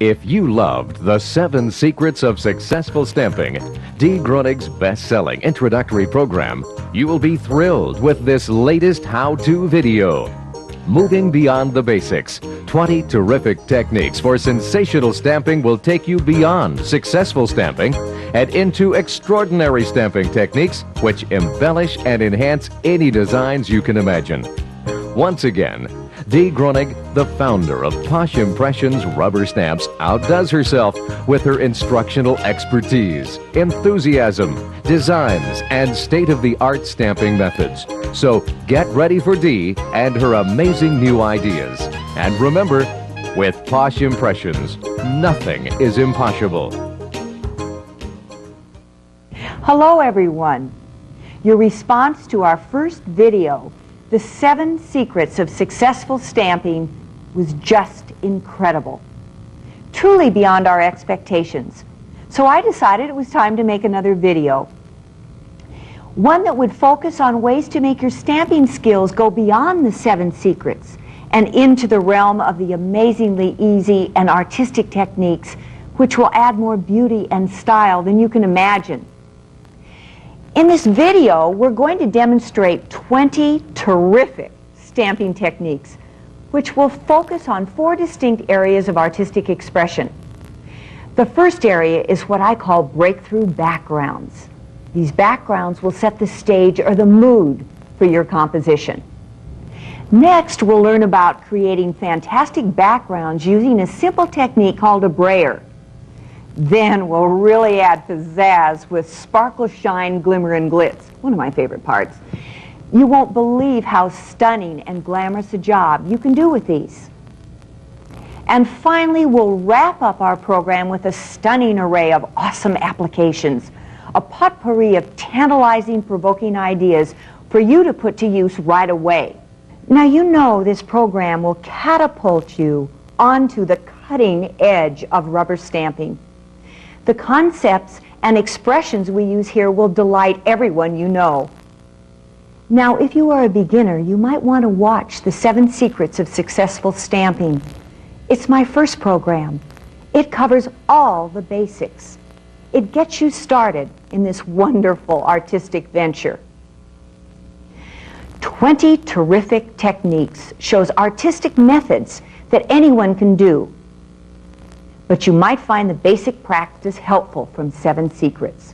If you loved The 7 Secrets of Successful Stamping, Dee Gronig's best-selling introductory program, you will be thrilled with this latest how-to video. Moving beyond the basics, 20 terrific techniques for sensational stamping will take you beyond successful stamping and into extraordinary stamping techniques which embellish and enhance any designs you can imagine. Once again, Dee Gronig, the founder of Posh Impressions Rubber Stamps, outdoes herself with her instructional expertise, enthusiasm, designs, and state-of-the-art stamping methods. So get ready for Dee and her amazing new ideas. And remember, with Posh Impressions, nothing is impossible. Hello everyone. Your response to our first video, The 7 Secrets of Successful Stamping, was just incredible. Truly beyond our expectations. So I decided it was time to make another video. One that would focus on ways to make your stamping skills go beyond the 7 secrets and into the realm of the amazingly easy and artistic techniques which will add more beauty and style than you can imagine. In this video, we're going to demonstrate 20 terrific stamping techniques which will focus on 4 distinct areas of artistic expression. The first area is what I call breakthrough backgrounds. These backgrounds will set the stage or the mood for your composition. Next, we'll learn about creating fantastic backgrounds using a simple technique called a brayer. Then we'll really add pizzazz with sparkle, shine, glimmer, and glitz, one of my favorite parts. You won't believe how stunning and glamorous a job you can do with these. And finally, we'll wrap up our program with a stunning array of awesome applications, a potpourri of tantalizing, provoking ideas for you to put to use right away. Now you know this program will catapult you onto the cutting edge of rubber stamping. The concepts and expressions we use here will delight everyone you know. Now, if you are a beginner, you might want to watch The 7 Secrets of Successful Stamping. It's my first program. It covers all the basics. It gets you started in this wonderful artistic venture. 20 terrific techniques shows artistic methods that anyone can do. But you might find the basic practice helpful from 7 Secrets.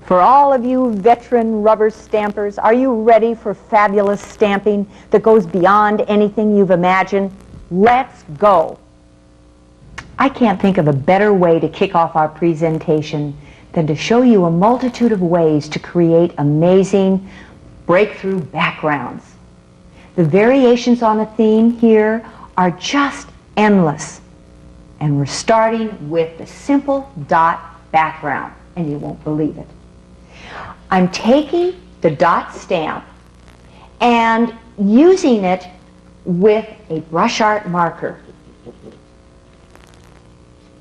For all of you veteran rubber stampers, are you ready for fabulous stamping that goes beyond anything you've imagined? Let's go! I can't think of a better way to kick off our presentation than to show you a multitude of ways to create amazing breakthrough backgrounds. The variations on a theme here are just endless. And we're starting with the simple dot background, and you won't believe it. I'm taking the dot stamp and using it with a brush art marker.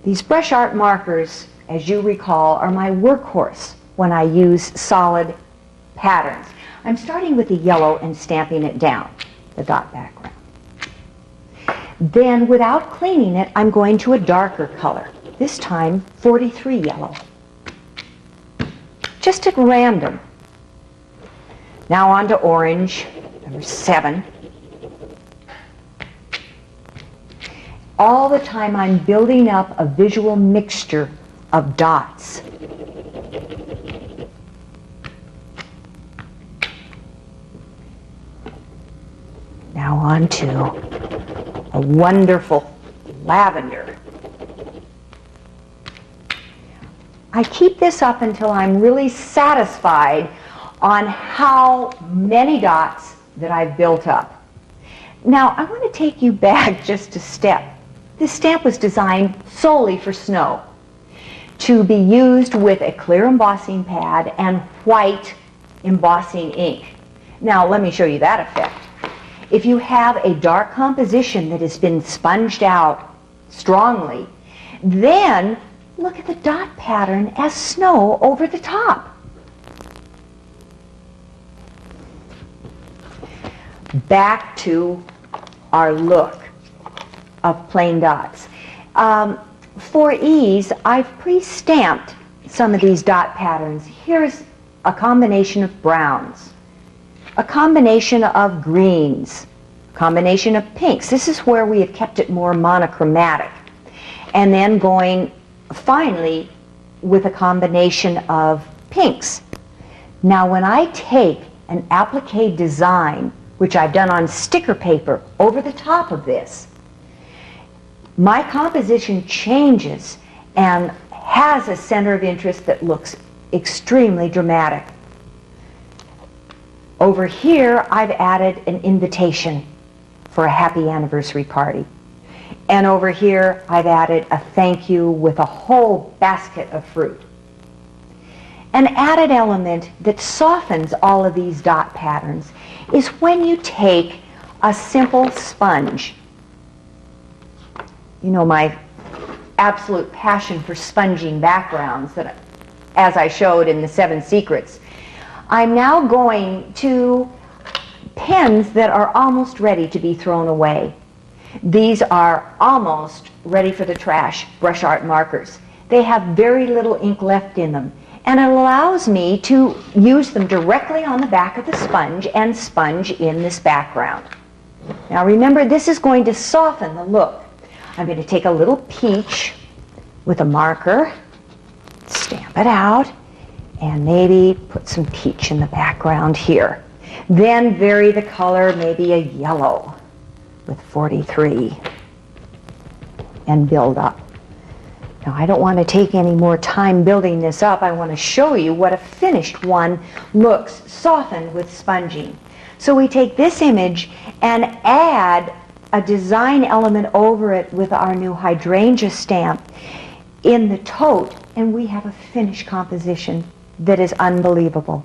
These brush art markers, as you recall, are my workhorse when I use solid patterns. I'm starting with the yellow and stamping it down, the dot background. Then, without cleaning it, I'm going to a darker color, this time 43 yellow. Just at random. Now on to orange, number 7. All the time I'm building up a visual mixture of dots. Now on to a wonderful lavender. I keep this up until I'm really satisfied on how many dots that I've built up. Now, I want to take you back just a step. This stamp was designed solely for snow, to be used with a clear embossing pad and white embossing ink. Now, let me show you that effect. If you have a dark composition that has been sponged out strongly, then look at the dot pattern as snow over the top. Back to our look of plain dots. For ease, I've pre-stamped some of these dot patterns. Here's a combination of browns, a combination of greens, a combination of pinks. This is where we have kept it more monochromatic. And then going finally with a combination of pinks. Now when I take an applique design, which I've done on sticker paper over the top of this, my composition changes and has a center of interest that looks extremely dramatic. Over here, I've added an invitation for a happy anniversary party. And over here, I've added a thank you with a whole basket of fruit. An added element that softens all of these dot patterns is when you take a simple sponge. You know, my absolute passion for sponging backgrounds, that, as I showed in the 7 Secrets. I'm now going to pens that are almost ready to be thrown away. These are almost ready for the trash, brush art markers. They have very little ink left in them, and it allows me to use them directly on the back of the sponge and sponge in this background. Now remember, this is going to soften the look. I'm going to take a little peach with a marker, stamp it out, and maybe put some peach in the background here. Then vary the color, maybe a yellow with 43, and build up. Now I don't want to take any more time building this up. I want to show you what a finished one looks softened with sponging. So we take this image and add a design element over it with our new hydrangea stamp in the tote, and we have a finished composition that is unbelievable.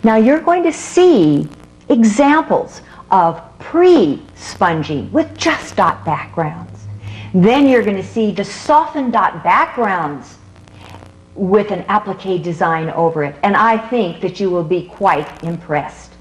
Now you're going to see examples of pre-sponging with just dot backgrounds. Then you're going to see the softened dot backgrounds with an applique design over it, and I think that you will be quite impressed.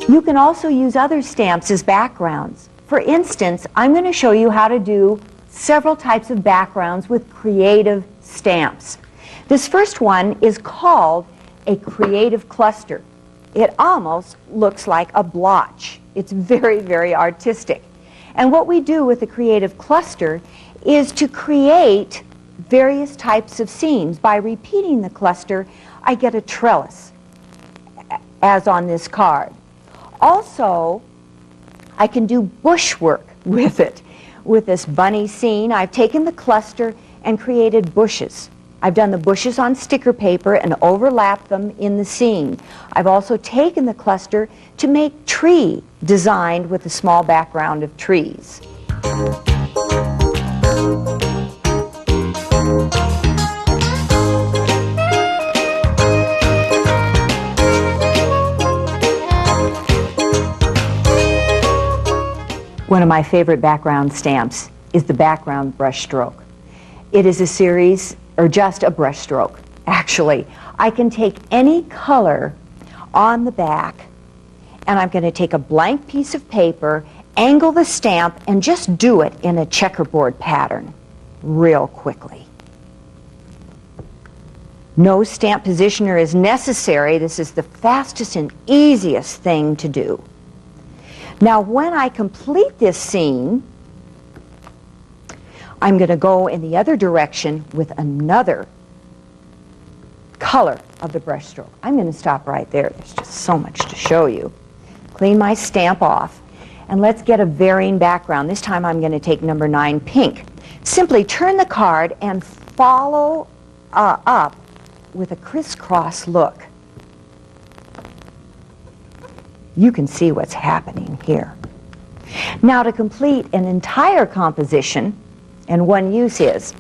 You can also use other stamps as backgrounds. For instance, I'm going to show you how to do several types of backgrounds with creative stamps. This first one is called a creative cluster. It almost looks like a blotch. It's very, very artistic. And what we do with the creative cluster is to create various types of scenes. By repeating the cluster, I get a trellis, as on this card. Also, I can do bushwork with it. With this bunny scene, I've taken the cluster and created bushes. I've done the bushes on sticker paper and overlapped them in the scene. I've also taken the cluster to make tree designed with a small background of trees. One of my favorite background stamps is the background brush stroke. It is a series, or just a brush stroke, actually. I can take any color on the back, and I'm going to take a blank piece of paper, angle the stamp, and just do it in a checkerboard pattern real quickly. No stamp positioner is necessary. This is the fastest and easiest thing to do. Now, when I complete this scene, I'm going to go in the other direction with another color of the brush stroke. I'm going to stop right there. There's just so much to show you. Clean my stamp off, and let's get a varying background. This time I'm going to take number 9 pink. Simply turn the card and follow up with a crisscross look. You can see what's happening here. Now, to complete an entire composition, and one use is,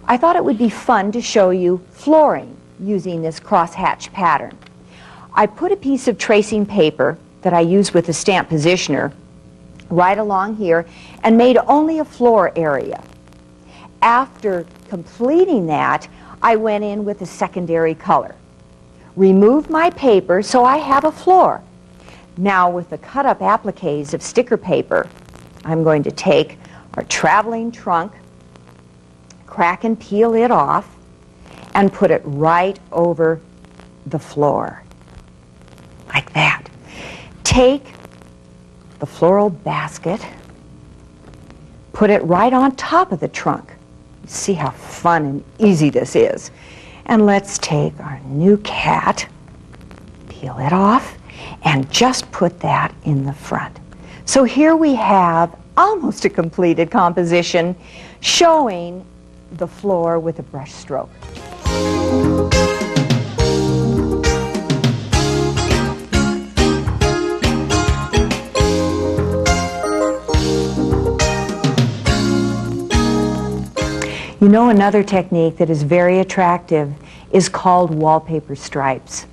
I thought it would be fun to show you flooring using this crosshatch pattern. I put a piece of tracing paper that I use with the stamp positioner right along here and made only a floor area. After completing that, I went in with a secondary color. Removed my paper so I have a floor. Now with the cut-up appliques of sticker paper, I'm going to take our traveling trunk, crack and peel it off, and put it right over the floor, like that. Take the floral basket, put it right on top of the trunk. See how fun and easy this is. And let's take our new cat, peel it off, and just put that in the front. So here we have almost a completed composition showing the floor with a brush stroke. You know, another technique that is very attractive is called wallpaper stripes.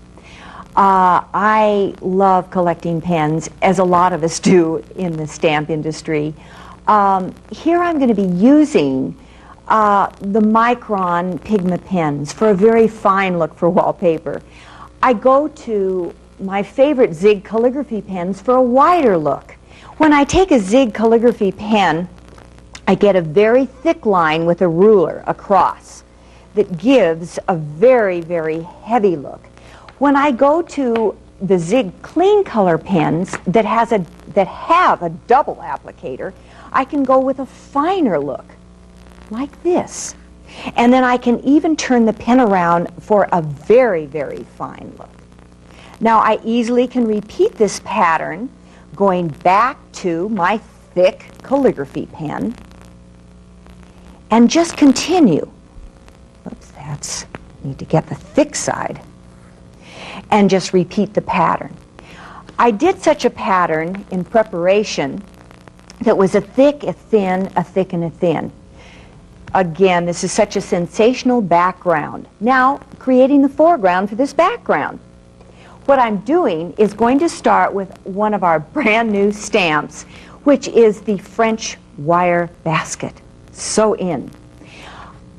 I love collecting pens, as a lot of us do in the stamp industry. Here I'm going to be using the Micron Pigma pens for a very fine look for wallpaper. I go to my favorite Zig calligraphy pens for a wider look. When I take a Zig calligraphy pen, I get a very thick line with a ruler across that gives a very, very heavy look. When I go to the Zig clean color pens that have a double applicator, I can go with a finer look, like this. And then I can even turn the pen around for a very, very fine look. Now I easily can repeat this pattern going back to my thick calligraphy pen and just continue. Oops, need to get the thick side. And just repeat the pattern. I did such a pattern in preparation that was a thick, a thin, a thick, and a thin. Again, this is such a sensational background. Now, creating the foreground for this background. What I'm doing is going to start with one of our brand new stamps, which is the French wire basket. So in.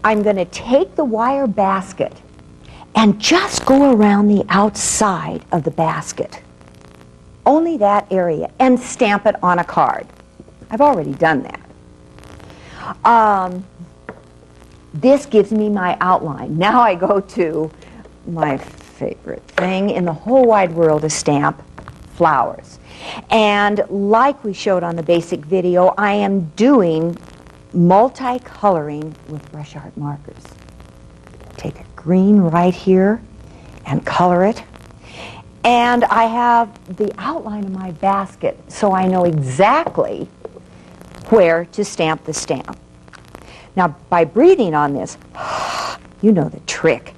I'm going to take the wire basket and just go around the outside of the basket. Only that area, and stamp it on a card. I've already done that. This gives me my outline. Now I go to my favorite thing in the whole wide world of stamp, flowers. And like we showed on the basic video, I am doing multicoloring with brush art markers. Take a green right here and color it. And I have the outline of my basket, so I know exactly where to stamp the stamp. Now, by breathing on this, you know the trick.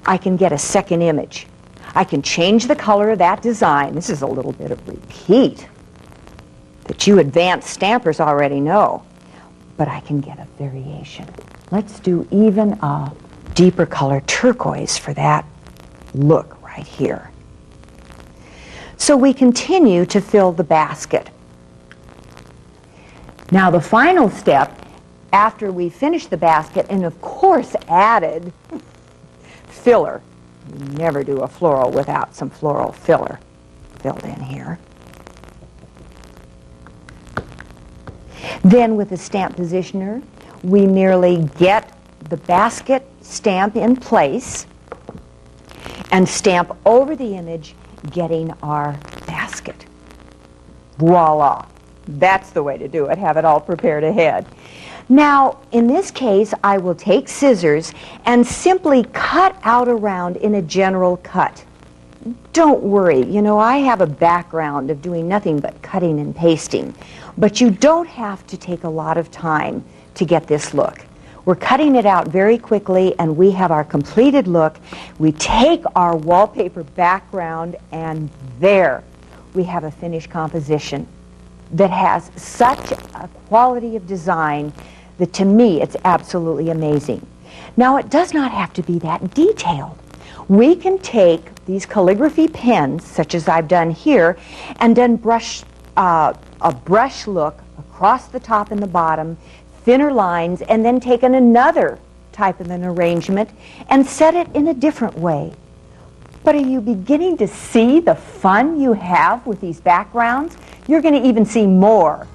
I can get a second image. I can change the color of that design. This is a little bit of repeat that you advanced stampers already know. But I can get a variation. Let's do even a deeper color turquoise for that look right here. So we continue to fill the basket. Now the final step, after we finish the basket and of course added filler. You never do a floral without some floral filler filled in here. Then with the stamp positioner, we merely get the basket stamp in place and stamp over the image, getting our basket. Voila! That's the way to do it. Have it all prepared ahead. Now, in this case, I will take scissors and simply cut out around in a general cut. Don't worry, you know, I have a background of doing nothing but cutting and pasting, but you don't have to take a lot of time to get this look. We're cutting it out very quickly and we have our completed look. We take our wallpaper background and there we have a finished composition that has such a quality of design that to me it's absolutely amazing. Now it does not have to be that detailed. We can take these calligraphy pens, such as I've done here, and then brush a brush look across the top and the bottom, thinner lines, and then take another type of an arrangement and set it in a different way. But are you beginning to see the fun you have with these backgrounds? You're going to even see more.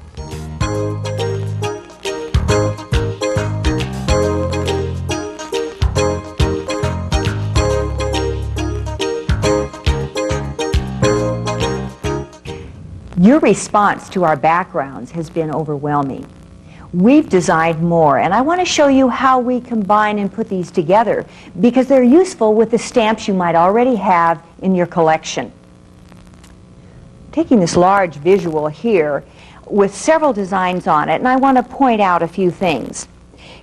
Your response to our backgrounds has been overwhelming. We've designed more, and I want to show you how we combine and put these together because they're useful with the stamps you might already have in your collection. Taking this large visual here with several designs on it, and I want to point out a few things.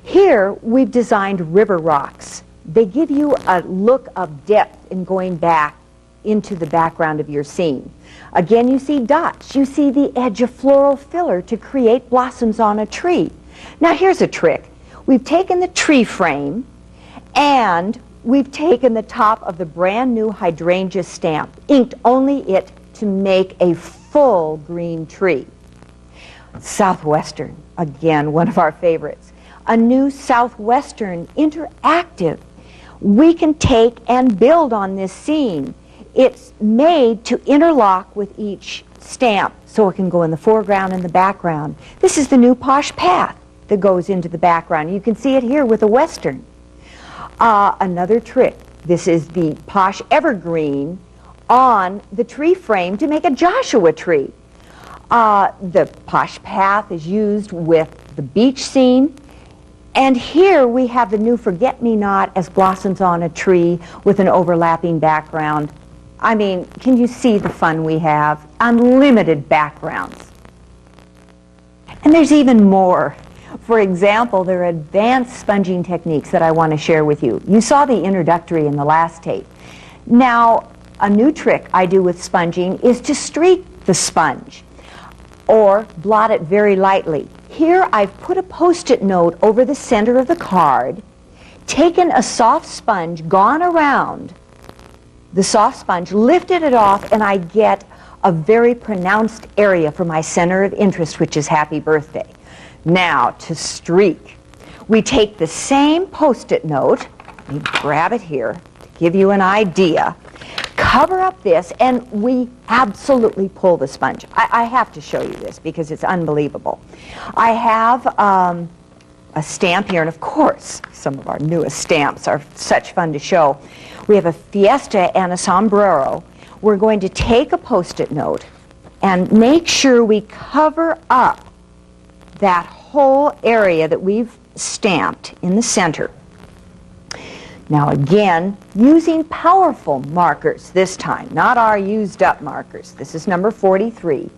Here we've designed river rocks. They give you a look of depth in going back into the background of your scene. Again, you see dots. You see the edge of floral filler to create blossoms on a tree. Now here's a trick. We've taken the tree frame and we've taken the top of the brand new hydrangea stamp, inked only it to make a full green tree. Southwestern, again, one of our favorites. A new Southwestern interactive. We can take and build on this scene. It's made to interlock with each stamp so it can go in the foreground and the background. This is the new Posh Path that goes into the background. You can see it here with a Western. Another trick. This is the Posh Evergreen on the tree frame to make a Joshua tree. The Posh Path is used with the beach scene. And here we have the new Forget-Me-Not as blossoms on a tree with an overlapping background. I mean, can you see the fun we have? Unlimited backgrounds. And there's even more. For example, there are advanced sponging techniques that I want to share with you. You saw the introductory in the last tape. Now, a new trick I do with sponging is to streak the sponge or blot it very lightly. Here I've put a Post-it note over the center of the card, taken a soft sponge, gone around the soft sponge, lifted it off, and I get a very pronounced area for my center of interest, which is Happy Birthday. Now, to streak. We take the same Post-it note, we grab it here to give you an idea, cover up this, and we absolutely pull the sponge. I have to show you this because it's unbelievable. I have a stamp here, and of course, some of our newest stamps are such fun to show. We have a Fiesta and a Sombrero. We're going to take a Post-it note and make sure we cover up that whole area that we've stamped in the center. Now again, using powerful markers this time, not our used up markers. This is number 43.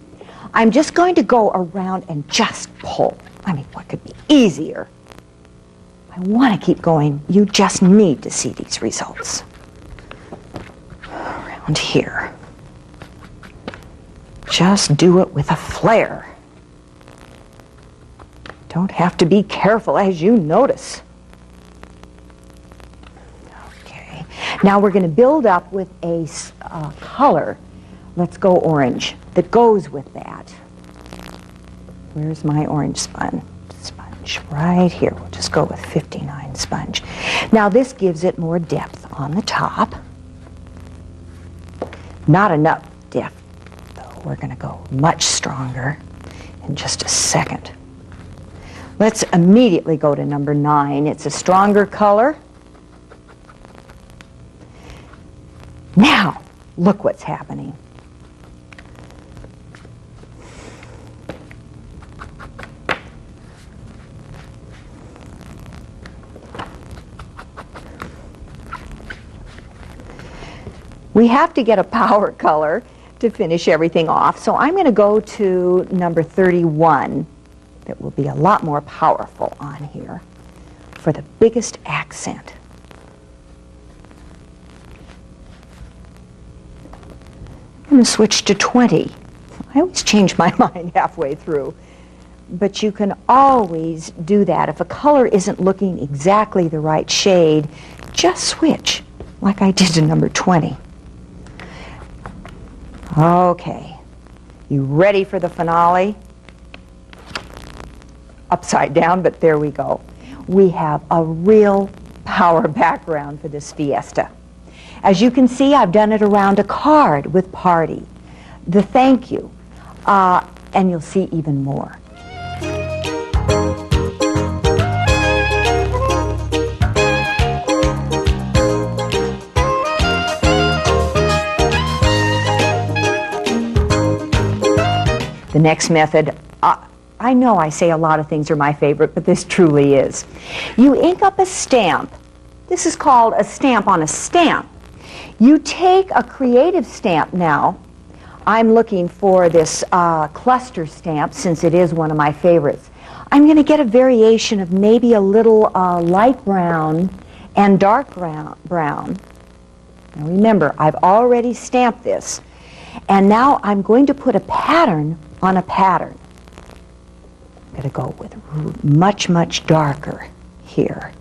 I'm just going to go around and just pull. I mean, what could be easier? I want to keep going. You just need to see these results. Around here. Just do it with a flair. Don't have to be careful as you notice. Okay. Now we're going to build up with a color. Let's go orange that goes with that. Where's my orange sponge? Right here. We'll just go with 59 sponge. Now this gives it more depth on the top. Not enough depth, though. We're going to go much stronger in just a second. Let's immediately go to number 9. It's a stronger color. Now, look what's happening. We have to get a power color to finish everything off, so I'm going to go to number 31. That will be a lot more powerful on here for the biggest accent. I'm going to switch to 20. I always change my mind halfway through, but you can always do that. If a color isn't looking exactly the right shade, just switch. like I did to number 20. Okay, you ready for the finale? Upside down, but there we go. We have a real power background for this Fiesta. As you can see, I've done it around a card with party, the thank you, and you'll see even more. The next method, I know I say a lot of things are my favorite, but this truly is. You ink up a stamp. This is called a stamp on a stamp. You take a creative stamp now. I'm looking for this cluster stamp since it is one of my favorites. I'm going to get a variation of maybe a little light brown and dark brown. Now remember, I've already stamped this. And now I'm going to put a pattern on a pattern. I'm going to go with much, much darker here.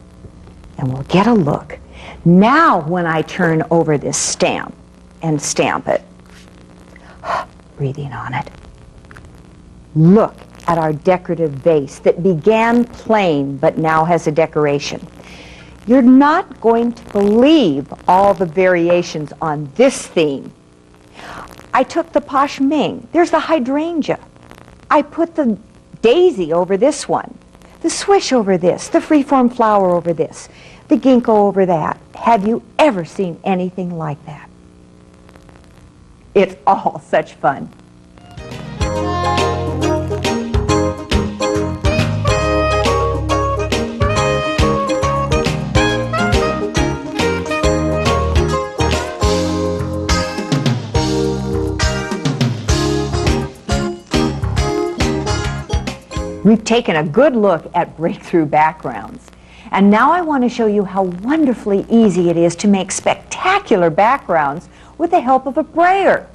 And we'll get a look. Now when I turn over this stamp and stamp it, breathing on it, look at our decorative vase that began plain but now has a decoration. You're not going to believe all the variations on this theme. I took the Posh Ming. There's the hydrangea. I put the daisy over this one, the swish over this, the freeform flower over this, the ginkgo over that. Have you ever seen anything like that? It's all such fun. We've taken a good look at breakthrough backgrounds. And now I want to show you how wonderfully easy it is to make spectacular backgrounds with the help of a brayer.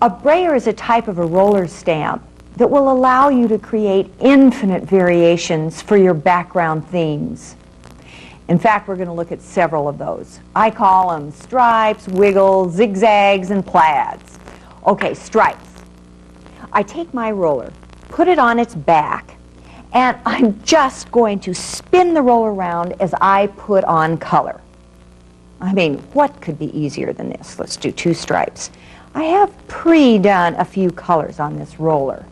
A brayer is a type of a roller stamp that will allow you to create infinite variations for your background themes. In fact, we're going to look at several of those. I call them stripes, wiggles, zigzags, and plaids. Okay, stripes. I take my roller, put it on its back, and I'm just going to spin the roller around as I put on color. I mean, what could be easier than this? Let's do 2 stripes. I have pre-done a few colors on this roller.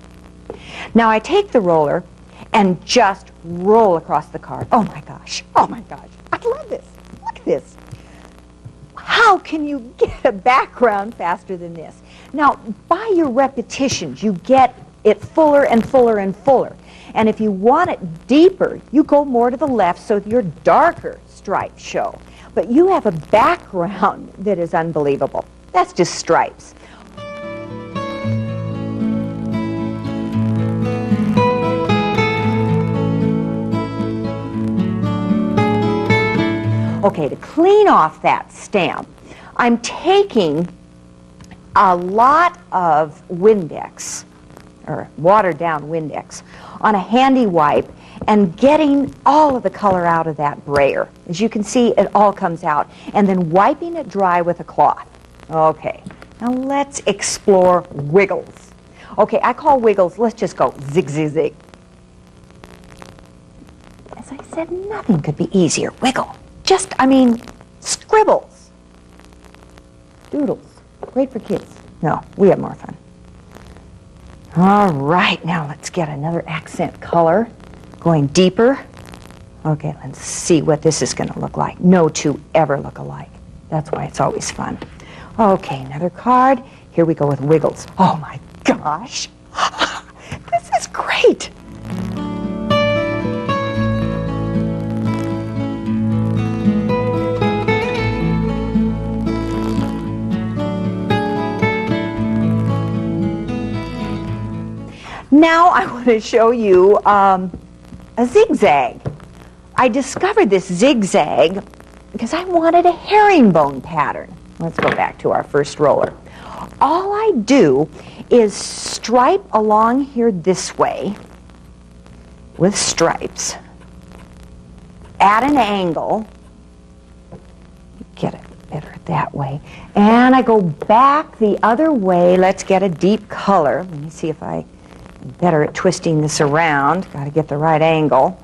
Now I take the roller and just roll across the card. Oh my gosh, I love this. Look at this. How can you get a background faster than this? Now, by your repetitions, you get it fuller and fuller and fuller. And if you want it deeper, you go more to the left so your darker stripes show. But you have a background that is unbelievable. That's just stripes. Okay, to clean off that stamp, I'm taking a lot of Windex, or watered down Windex, on a handy wipe and getting all of the color out of that brayer. As you can see, it all comes out, and then wiping it dry with a cloth. Okay, now let's explore wiggles. Okay, I call wiggles, let's just go zig, zig, zig. As I said, nothing could be easier. Wiggle. Just, scribbles. Doodles. Great for kids. No, we have more fun. All right, now let's get another accent color. Going deeper. Okay, let's see what this is going to look like. No two ever look alike. That's why it's always fun. Okay, another card. Here we go with wiggles. Oh my gosh. This is great. Now I want to show you a zigzag. I discovered this zigzag because I wanted a herringbone pattern. Let's go back to our first roller. All I do is stripe along here this way with stripes at an angle, get it better that way. And I go back the other way. Let's get a deep color. Let me see if I'm better at twisting this around. Got to get the right angle.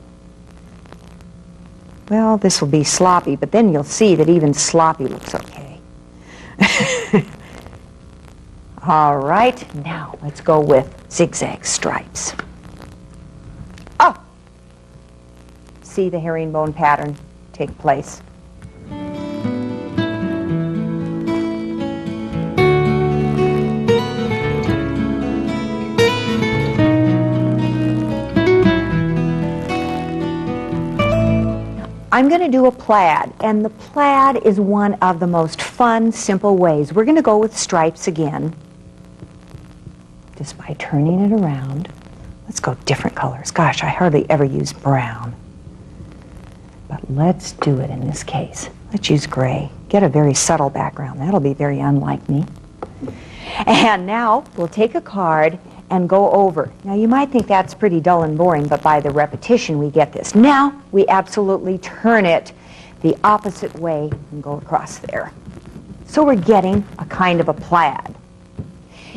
Well, this will be sloppy, but then you'll see that even sloppy looks okay. All right, now let's go with zigzag stripes. Oh! See the herringbone pattern take place. I'm going to do a plaid, and the plaid is one of the most fun, simple ways. We're going to go with stripes again, just by turning it around. Let's go different colors. Gosh, I hardly ever use brown. But let's do it in this case. Let's use gray. Get a very subtle background. That'll be very unlike me. And now we'll take a card and go over. Now you might think that's pretty dull and boring, but by the repetition we get this. Now we absolutely turn it the opposite way and go across there. So we're getting a kind of a plaid.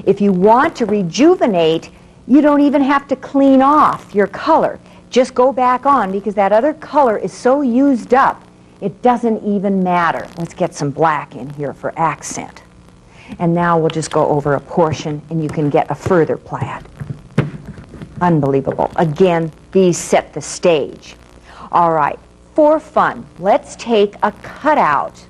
If you want to rejuvenate, you don't even have to clean off your color. Just go back on, because that other color is so used up, it doesn't even matter. Let's get some black in here for accent. And now we'll just go over a portion, and you can get a further plaid. Unbelievable. Again, these set the stage. All right, for fun, let's take a cutout,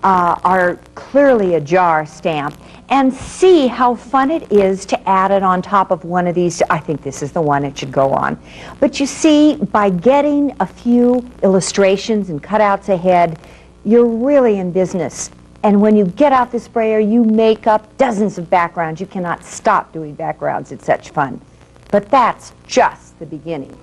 our clearly a jar stamp, and see how fun it is to add it on top of one of these. I think this is the one it should go on. But you see, by getting a few illustrations and cutouts ahead, you're really in business. And when you get out the sprayer, you make up dozens of backgrounds. You cannot stop doing backgrounds. It's such fun. But that's just the beginning.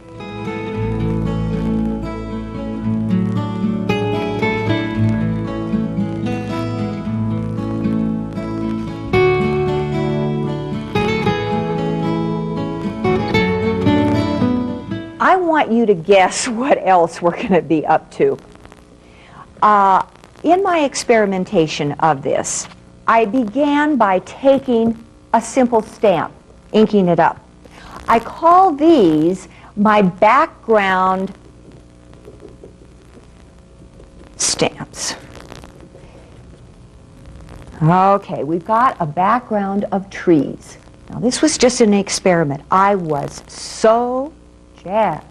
I want you to guess what else we're going to be up to. In my experimentation of this, I began by taking a simple stamp, inking it up. I call these my background stamps. Okay, we've got a background of trees. Now this was just an experiment. I was so jazzed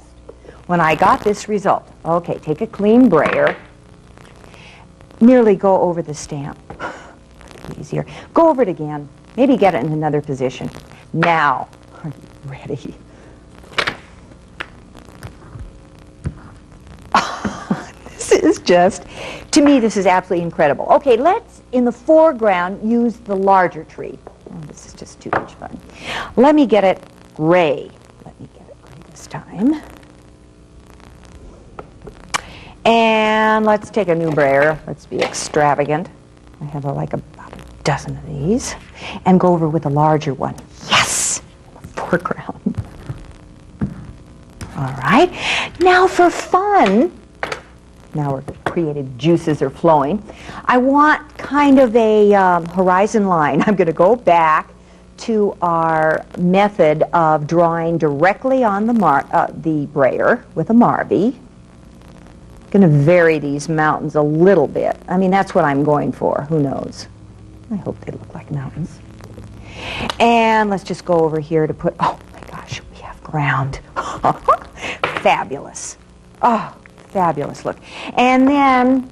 when I got this result. Okay, take a clean brayer. Merely go over the stamp. Easier. Go over it again. Maybe get it in another position. Now, are you ready? This is just, to me, this is absolutely incredible. Okay, let's, in the foreground, use the larger tree. Oh, this is just too much fun. Let me get it gray. Let me get it gray this time. And let's take a new brayer. Let's be extravagant. I have about a dozen of these. And go over with a larger one. Yes! The foreground. All right. Now for fun, now our creative juices are flowing, I want kind of a horizon line. I'm going to go back to our method of drawing directly on the brayer with a Marby. Going to vary these mountains a little bit. I mean, that's what I'm going for. Who knows? I hope they look like mountains. And let's just go over here to put, oh my gosh, we have ground. Fabulous. Oh, fabulous look. And then,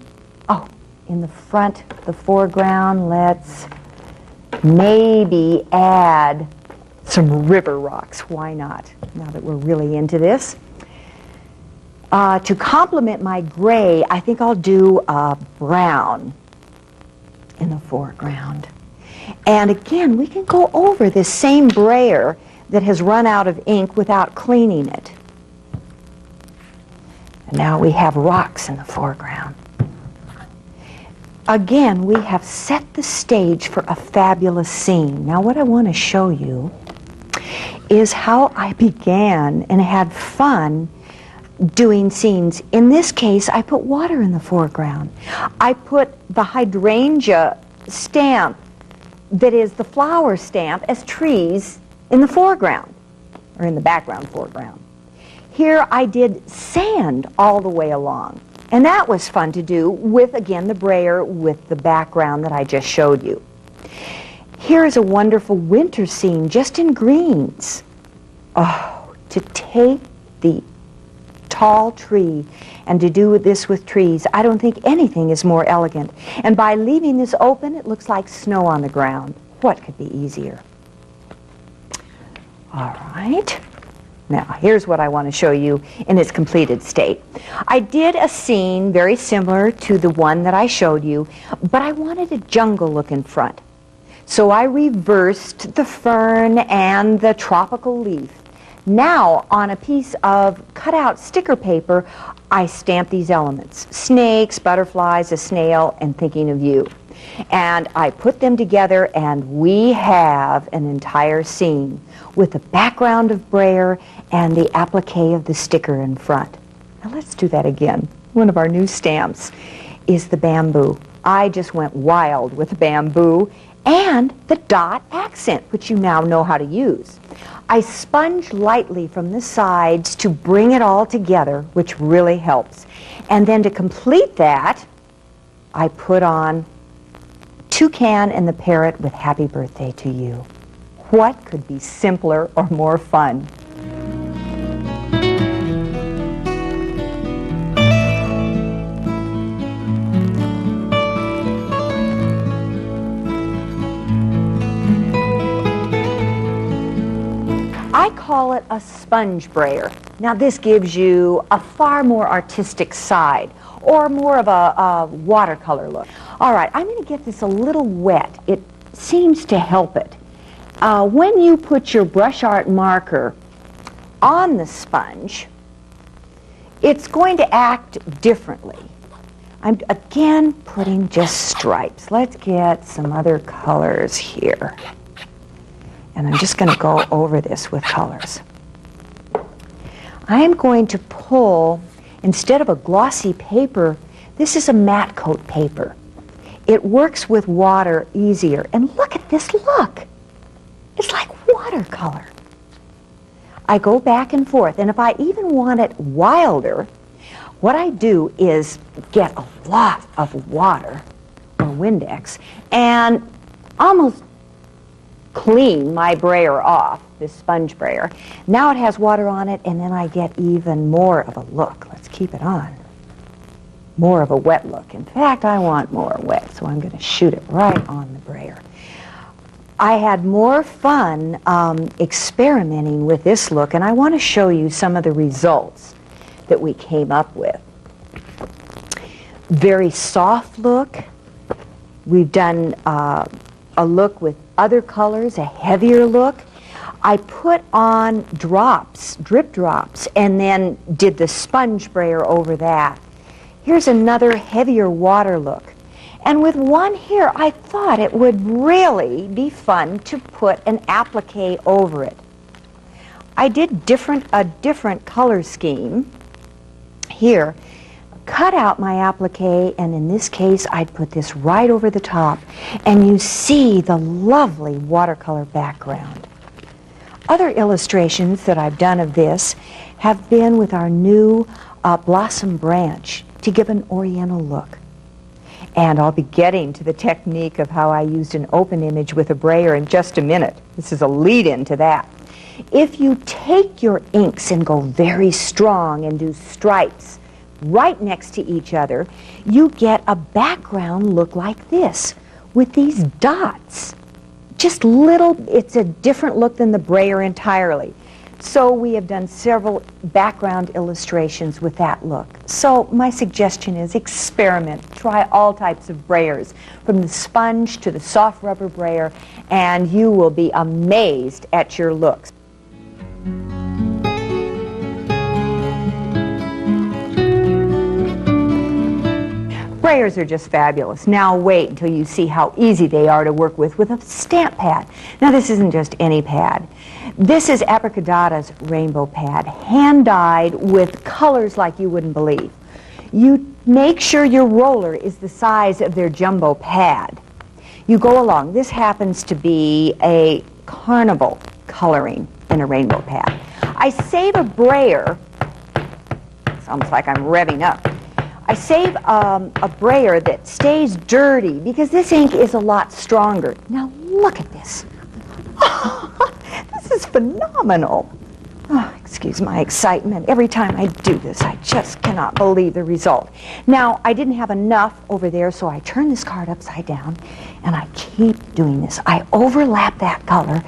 oh, in the front, the foreground, let's maybe add some river rocks. Why not? Now that we're really into this. To complement my gray, I think I'll do a brown in the foreground. And again, we can go over this same brayer that has run out of ink without cleaning it. And now we have rocks in the foreground. Again, we have set the stage for a fabulous scene. Now what I want to show you is how I began and had fun doing scenes. In this case, I put water in the foreground. I put the hydrangea stamp, that is the flower stamp, as trees in the foreground, or in the background foreground. Here I did sand all the way along, and that was fun to do with, again, the brayer with the background that I just showed you. Here is a wonderful winter scene just in greens. Oh, to take the tall tree and to do this with trees, I don't think anything is more elegant. And by leaving this open, it looks like snow on the ground. What could be easier? All right. Now, here's what I want to show you in its completed state. I did a scene very similar to the one that I showed you, but I wanted a jungle look in front. So I reversed the fern and the tropical leaf. Now, on a piece of cut-out sticker paper, I stamped these elements: snakes, butterflies, a snail, and thinking of you. And I put them together, and we have an entire scene with the background of brayer and the applique of the sticker in front. Now let's do that again. One of our new stamps is the bamboo. I just went wild with the bamboo and the dot accent, which you now know how to use. I sponge lightly from the sides to bring it all together, which really helps. And then to complete that, I put on toucan and the parrot with happy birthday to you. What could be simpler or more fun? I call it a sponge brayer. Now this gives you a far more artistic side, or more of a watercolor look. All right, I'm going to get this a little wet. It seems to help it. When you put your brush art marker on the sponge, it's going to act differently. I'm again putting just stripes. Let's get some other colors here. And I'm just going to go over this with colors. I am going to pull, instead of a glossy paper, this is a matte coat paper. It works with water easier. And look at this look. It's like watercolor. I go back and forth, and if I even want it wilder, what I do is get a lot of water, or Windex, and almost clean my brayer off, this sponge brayer. Now it has water on it, and then I get even more of a look. Let's keep it on. More of a wet look. In fact, I want more wet, so I'm going to shoot it right on the brayer. I had more fun experimenting with this look, and I want to show you some of the results that we came up with. Very soft look. We've done a look with other colors, a heavier look. I put on drops, drip drops, and then did the sponge brayer over that. Here's another heavier water look. And with one here, I thought it would really be fun to put an applique over it. I did a different color scheme here. Cut out my applique, and in this case, I'd put this right over the top, and you see the lovely watercolor background. Other illustrations that I've done of this have been with our new blossom branch to give an oriental look. And I'll be getting to the technique of how I used an open image with a brayer in just a minute. This is a lead-in to that. If you take your inks and go very strong and do stripes right next to each other, you get a background look like this with these dots. Just little, it's a different look than the brayer entirely. So we have done several background illustrations with that look. So my suggestion is experiment. Try all types of brayers, from the sponge to the soft rubber brayer, and you will be amazed at your looks. sprayers are just fabulous. Now wait until you see how easy they are to work with a stamp pad. Now this isn't just any pad. This is Abracadabra's rainbow pad, hand-dyed with colors like you wouldn't believe. You make sure your roller is the size of their jumbo pad. You go along. This happens to be a carnival coloring in a rainbow pad. I save a brayer. It's almost like I'm revving up. I save a brayer that stays dirty because this ink is a lot stronger. Now look at this. This is phenomenal. Oh, excuse my excitement. Every time I do this, I just cannot believe the result. Now, I didn't have enough over there, so I turn this card upside down, and I keep doing this. I overlap that color,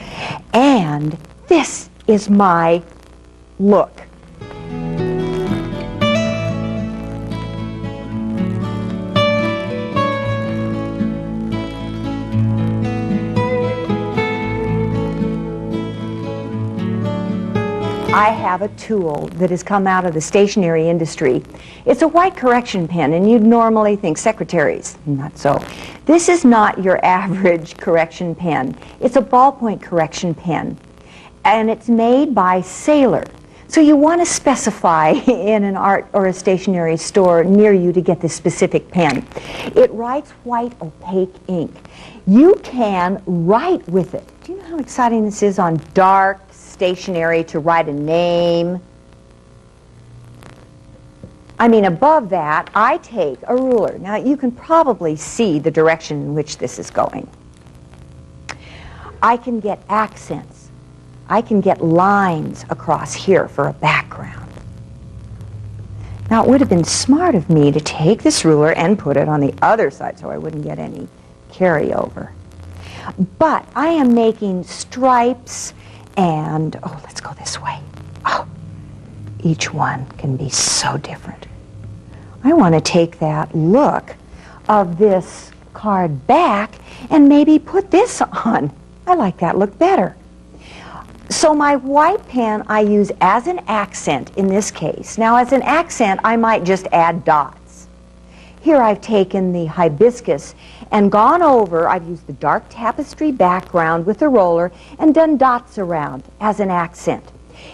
and this is my look. I have a tool that has come out of the stationery industry. It's a white correction pen, and you'd normally think secretaries. Not so. This is not your average correction pen. It's a ballpoint correction pen, and it's made by Sailor. So you want to specify in an art or a stationery store near you to get this specific pen. It writes white opaque ink. You can write with it. Do you know how exciting this is on dark stationery to write a name? I mean, above that, I take a ruler. Now, you can probably see the direction in which this is going. I can get accents. I can get lines across here for a background. Now, it would have been smart of me to take this ruler and put it on the other side so I wouldn't get any carryover. But I am making stripes and, oh, let's go this way. Oh, each one can be so different. I want to take that look of this card back and maybe put this on. I like that look better. So my white pen I use as an accent in this case. Now as an accent I might just add dots. Here I've taken the hibiscus and gone over, I've used the dark tapestry background with the roller and done dots around as an accent.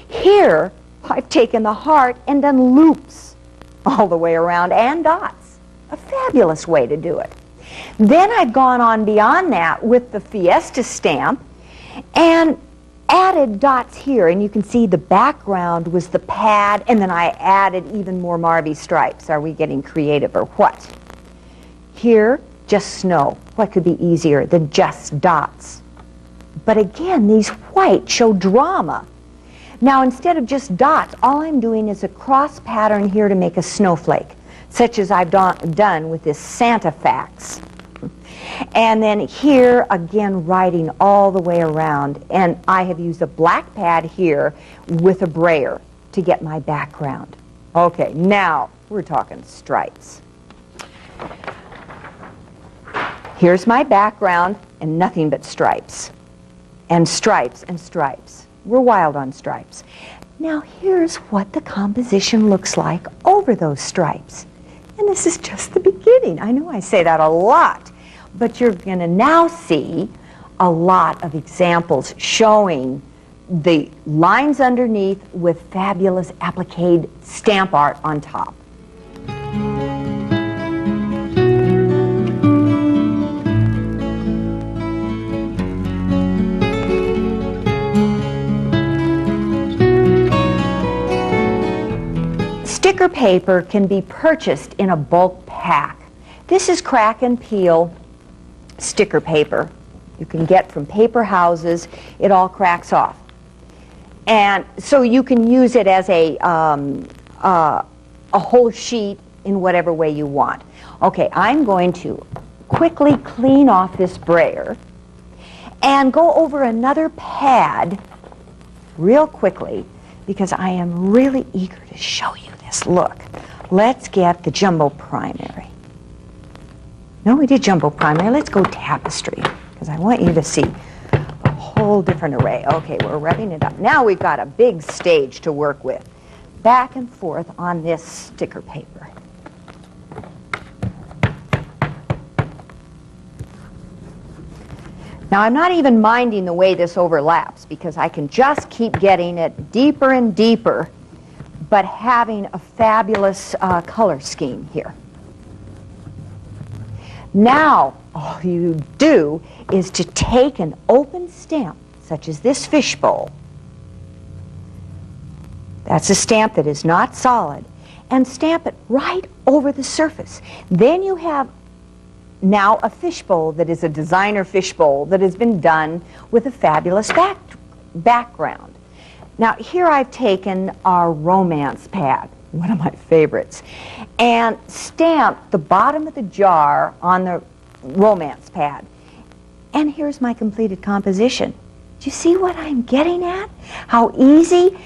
Here I've taken the heart and done loops all the way around and dots. A fabulous way to do it. Then I've gone on beyond that with the Fiesta stamp and added dots here, and you can see the background was the pad, and then I added even more Marvy stripes. Are we getting creative or what? Here, just snow. What could be easier than just dots? But again, these whites show drama. Now, instead of just dots, all I'm doing is a cross pattern here to make a snowflake, such as I've done with this Santa fax. And then here, again, writing all the way around. And I have used a black pad here with a brayer to get my background. Okay, now we're talking stripes. Here's my background and nothing but stripes. And stripes and stripes. We're wild on stripes. Now here's what the composition looks like over those stripes. And this is just the beginning. I know I say that a lot. But you're going to now see a lot of examples showing the lines underneath with fabulous appliqué stamp art on top. Sticker paper can be purchased in a bulk pack. This is crack and peel sticker paper you can get from paper houses. It all cracks off, and so you can use it as a whole sheet in whatever way you want. Okay, I'm going to quickly clean off this brayer and go over another pad real quickly because I am really eager to show you this look. Let's get the jumbo primary. No, we did jumbo primary. Let's go tapestry, because I want you to see a whole different array. Okay, we're revving it up. Now we've got a big stage to work with. Back and forth on this sticker paper. Now, I'm not even minding the way this overlaps because I can just keep getting it deeper and deeper, but having a fabulous color scheme here. Now, all you do is to take an open stamp, such as this fishbowl. That's a stamp that is not solid, and stamp it right over the surface. Then you have now a fishbowl that is a designer fishbowl that has been done with a fabulous background. Now, here I've taken our romance pad, one of my favorites, and stamped the bottom of the jar on the romance pad. And here's my completed composition. Do you see what I'm getting at? How easy?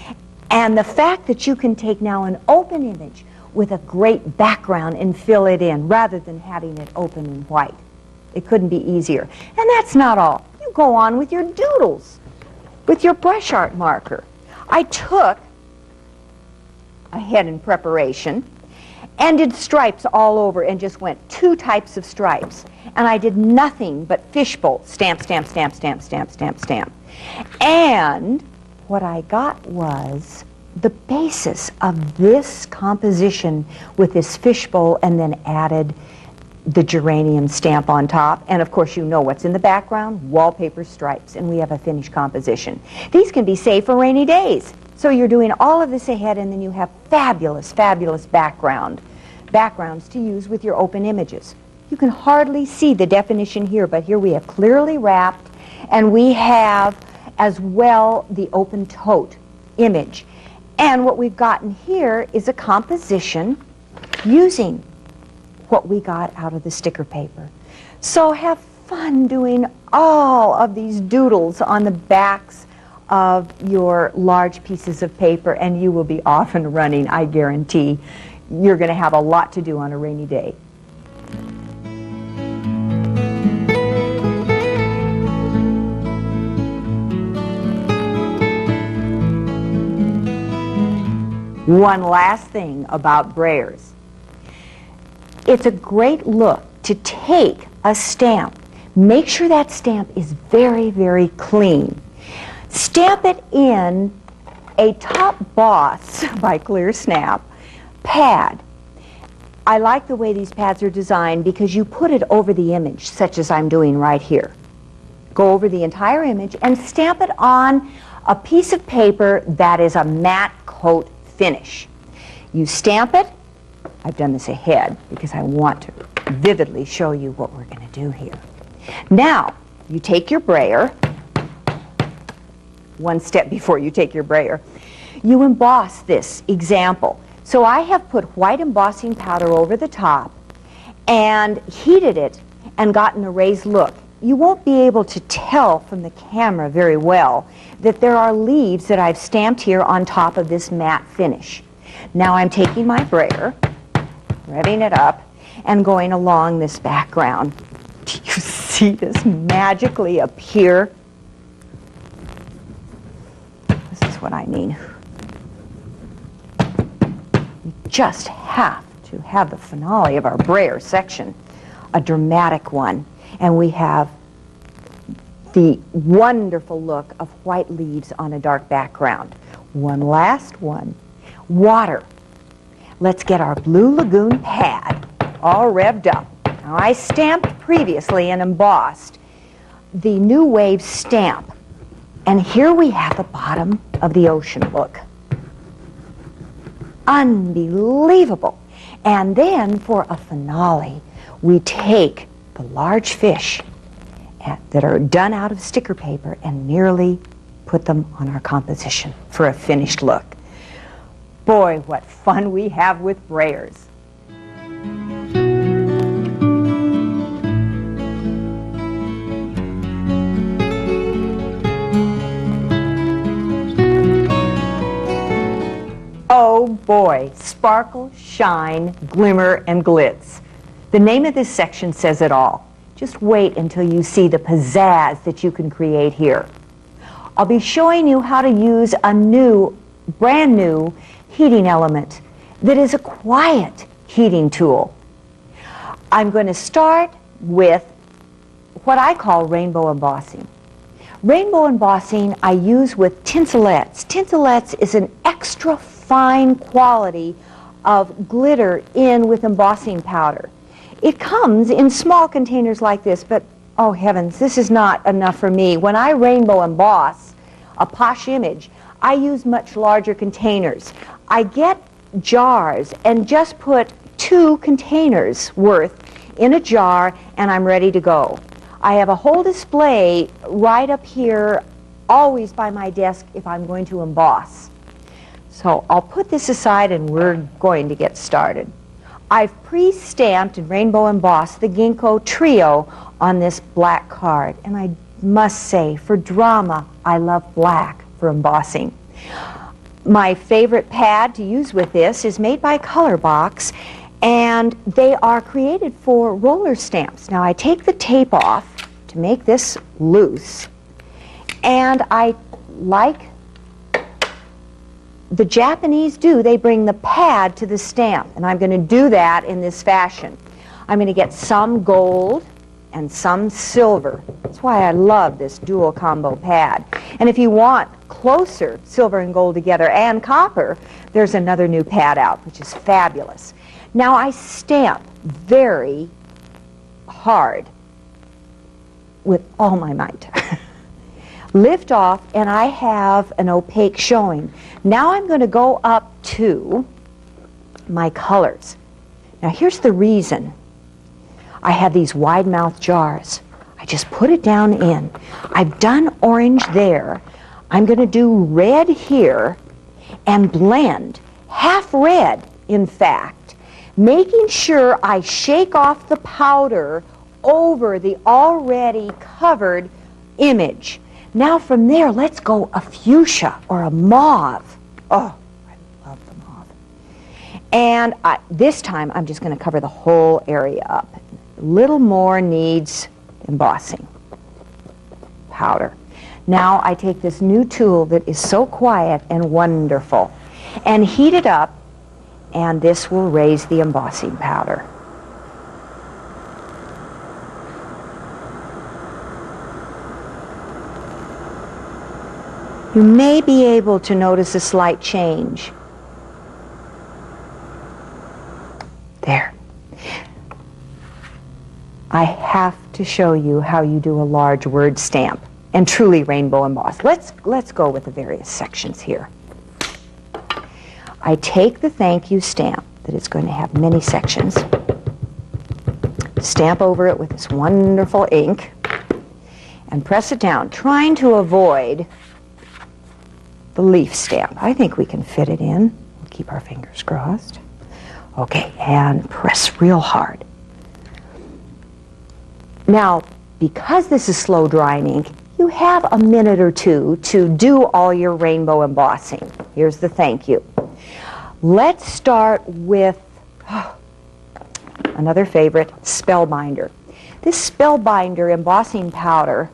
And the fact that you can take now an open image with a great background and fill it in rather than having it open in white. It couldn't be easier. And that's not all. You go on with your doodles, with your brush art marker. I took a head in preparation and did stripes all over and just went 2 types of stripes. And I did nothing but fishbowl, stamp, stamp, stamp, stamp, stamp, stamp, stamp. And what I got was the basis of this composition with this fishbowl, and then added the geranium stamp on top. And of course, you know what's in the background, wallpaper stripes, and we have a finished composition. These can be saved for rainy days. So you're doing all of this ahead, and then you have fabulous, fabulous backgrounds to use with your open images. You can hardly see the definition here, but here we have clearly wrapped, and we have as well the open tote image. And what we've gotten here is a composition using what we got out of the sticker paper. So have fun doing all of these doodles on the backs of your large pieces of paper, and you will be off and running, I guarantee. You're going to have a lot to do on a rainy day. One last thing about brayers. It's a great look to take a stamp. Make sure that stamp is very, very clean. Stamp it in a Top Boss by Clear Snap pad. I like the way these pads are designed because you put it over the image, such as I'm doing right here. Go over the entire image and stamp it on a piece of paper that is a matte coat finish. You stamp it. I've done this ahead because I want to vividly show you what we're going to do here. Now, you take your brayer. One step before you take your brayer. You emboss this example. So I have put white embossing powder over the top and heated it and gotten a raised look. You won't be able to tell from the camera very well that there are leaves that I've stamped here on top of this matte finish. Now I'm taking my brayer, revving it up, and going along this background. Do you see this magically appear? This is what I mean. You just have to have the finale of our brayer section, a dramatic one. And we have the wonderful look of white leaves on a dark background. One last one. Water. Let's get our Blue Lagoon pad all revved up. Now, I stamped previously and embossed the New Wave stamp. And here we have the bottom of the ocean look. Unbelievable. And then for a finale, we take the large fish that are done out of sticker paper and merely put them on our composition for a finished look. Boy, what fun we have with brayers. Oh boy, sparkle, shine, glimmer, and glitz. The name of this section says it all. Just wait until you see the pizzazz that you can create here. I'll be showing you how to use a brand new heating element that is a quiet heating tool. I'm going to start with what I call rainbow embossing. Rainbow embossing I use with tinsellettes. Tinsellettes is an extra fine quality of glitter in with embossing powder. It comes in small containers like this, but oh heavens, this is not enough for me. When I rainbow emboss a posh image, I use much larger containers. I get jars and just put 2 containers worth in a jar, and I'm ready to go. I have a whole display right up here, always by my desk if I'm going to emboss. So I'll put this aside and we're going to get started. I've pre-stamped and rainbow embossed the Ginkgo Trio on this black card, and I must say, for drama, I love black for embossing. My favorite pad to use with this is made by Color Box, and they are created for roller stamps. Now I take the tape off to make this loose, and I, like the Japanese do, they bring the pad to the stamp, and I'm going to do that in this fashion. I'm going to get some gold and some silver. That's why I love this dual combo pad. And if you want closer silver and gold together and copper, there's another new pad out, which is fabulous. Now I stamp very hard with all my might. Lift off, and I have an opaque showing. Now I'm going to go up to my colors. Now here's the reason. I have these wide mouth jars. I just put it down in. I've done orange there. I'm going to do red here and blend, half red in fact, making sure I shake off the powder over the already covered image. Now from there, let's go a fuchsia or a mauve. Oh, I love the mauve. And this time, I'm just going to cover the whole area up. A little more needs embossing powder. Now I take this new tool that is so quiet and wonderful and heat it up, and this will raise the embossing powder. You may be able to notice a slight change. There. I have to show you how you do a large word stamp and truly rainbow emboss. Let's go with the various sections here. I take the thank you stamp that is going to have many sections, stamp over it with this wonderful ink, and press it down, trying to avoid the leaf stamp. I think we can fit it in. We'll keep our fingers crossed. Okay, and press real hard. Now, because this is slow drying ink, you have a minute or two to do all your rainbow embossing. Here's the thank you. Let's start with another favorite, Spellbinder. This Spellbinder embossing powder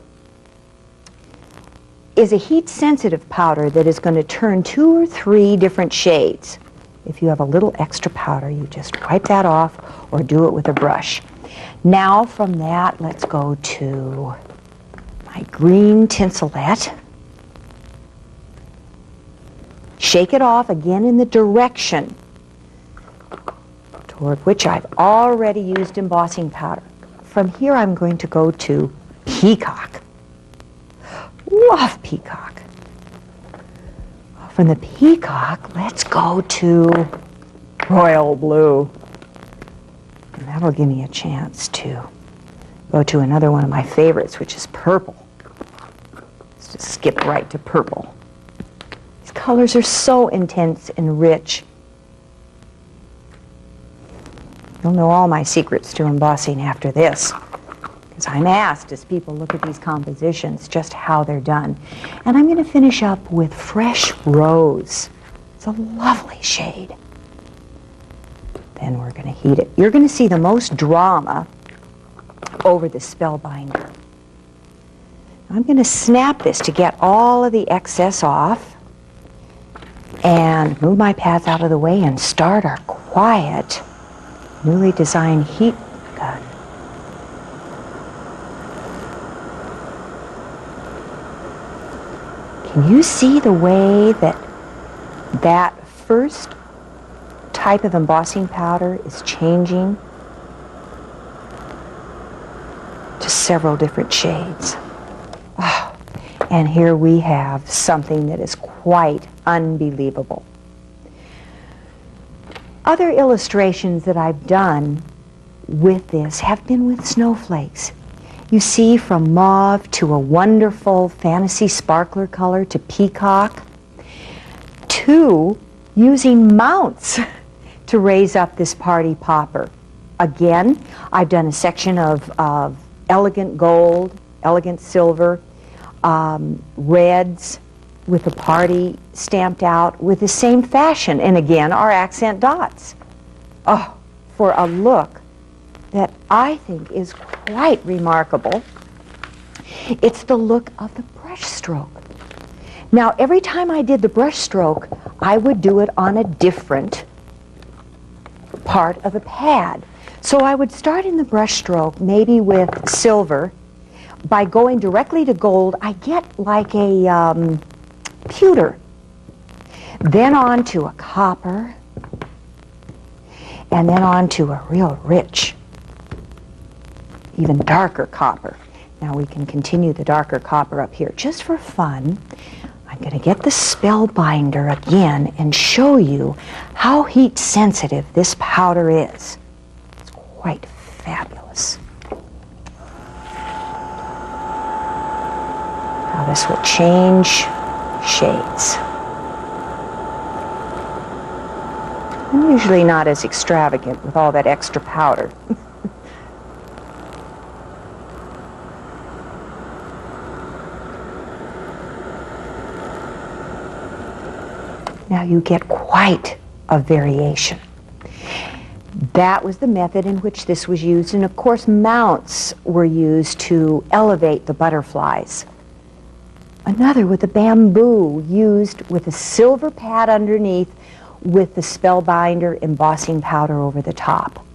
is a heat-sensitive powder that is going to turn 2 or 3 different shades. If you have a little extra powder, you just wipe that off or do it with a brush. Now from that, let's go to my green tinselette. Shake it off again in the direction toward which I've already used embossing powder. From here, I'm going to go to Peacock. Love Peacock. From the Peacock, let's go to Royal Blue. And that'll give me a chance to go to another one of my favorites, which is purple. Let's just skip right to purple. These colors are so intense and rich. You'll know all my secrets to embossing after this, because I'm asked as people look at these compositions just how they're done. And I'm going to finish up with Fresh Rose. It's a lovely shade. Then we're going to heat it. You're going to see the most drama over the Spellbinder. I'm going to snap this to get all of the excess off and move my pads out of the way and start our quiet, newly designed heat gun. Can you see the way that that first type of embossing powder is changing to several different shades? Oh, and here we have something that is quite unbelievable. Other illustrations that I've done with this have been with snowflakes. You see, from mauve to a wonderful fantasy sparkler color to peacock, to using mounts to raise up this party popper. Again, I've done a section of elegant gold, elegant silver, reds with the party stamped out with the same fashion, and again our accent dots. Oh, for a look that I think is quite remarkable. It's the look of the brush stroke. Now, every time I did the brush stroke, I would do it on a different part of the pad. So I would start in the brush stroke, maybe with silver. By going directly to gold, I get like a pewter. Then on to a copper, and then on to a real rich, even darker copper. Now we can continue the darker copper up here. Just for fun, I'm going to get the Spellbinder again and show you how heat sensitive this powder is. It's quite fabulous. Now this will change shades. I'm usually not as extravagant with all that extra powder. Now you get quite a variation. That was the method in which this was used, and of course mounts were used to elevate the butterflies. Another with the bamboo, used with a silver pad underneath with the Spellbinder embossing powder over the top.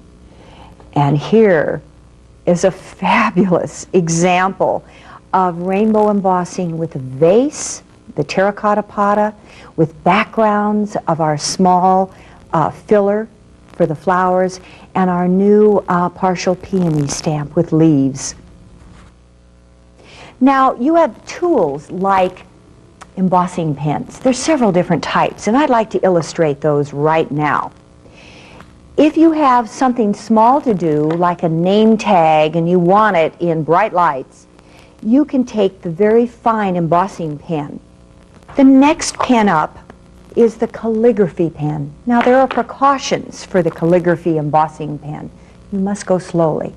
And here is a fabulous example of rainbow embossing with a vase, the terracotta pata, with backgrounds of our small filler for the flowers, and our new partial peony stamp with leaves. Now, you have tools like embossing pens. There's several different types, and I'd like to illustrate those right now. If you have something small to do, like a name tag, and you want it in bright lights, you can take the very fine embossing pen. The next pen up is the calligraphy pen. Now, there are precautions for the calligraphy embossing pen. You must go slowly.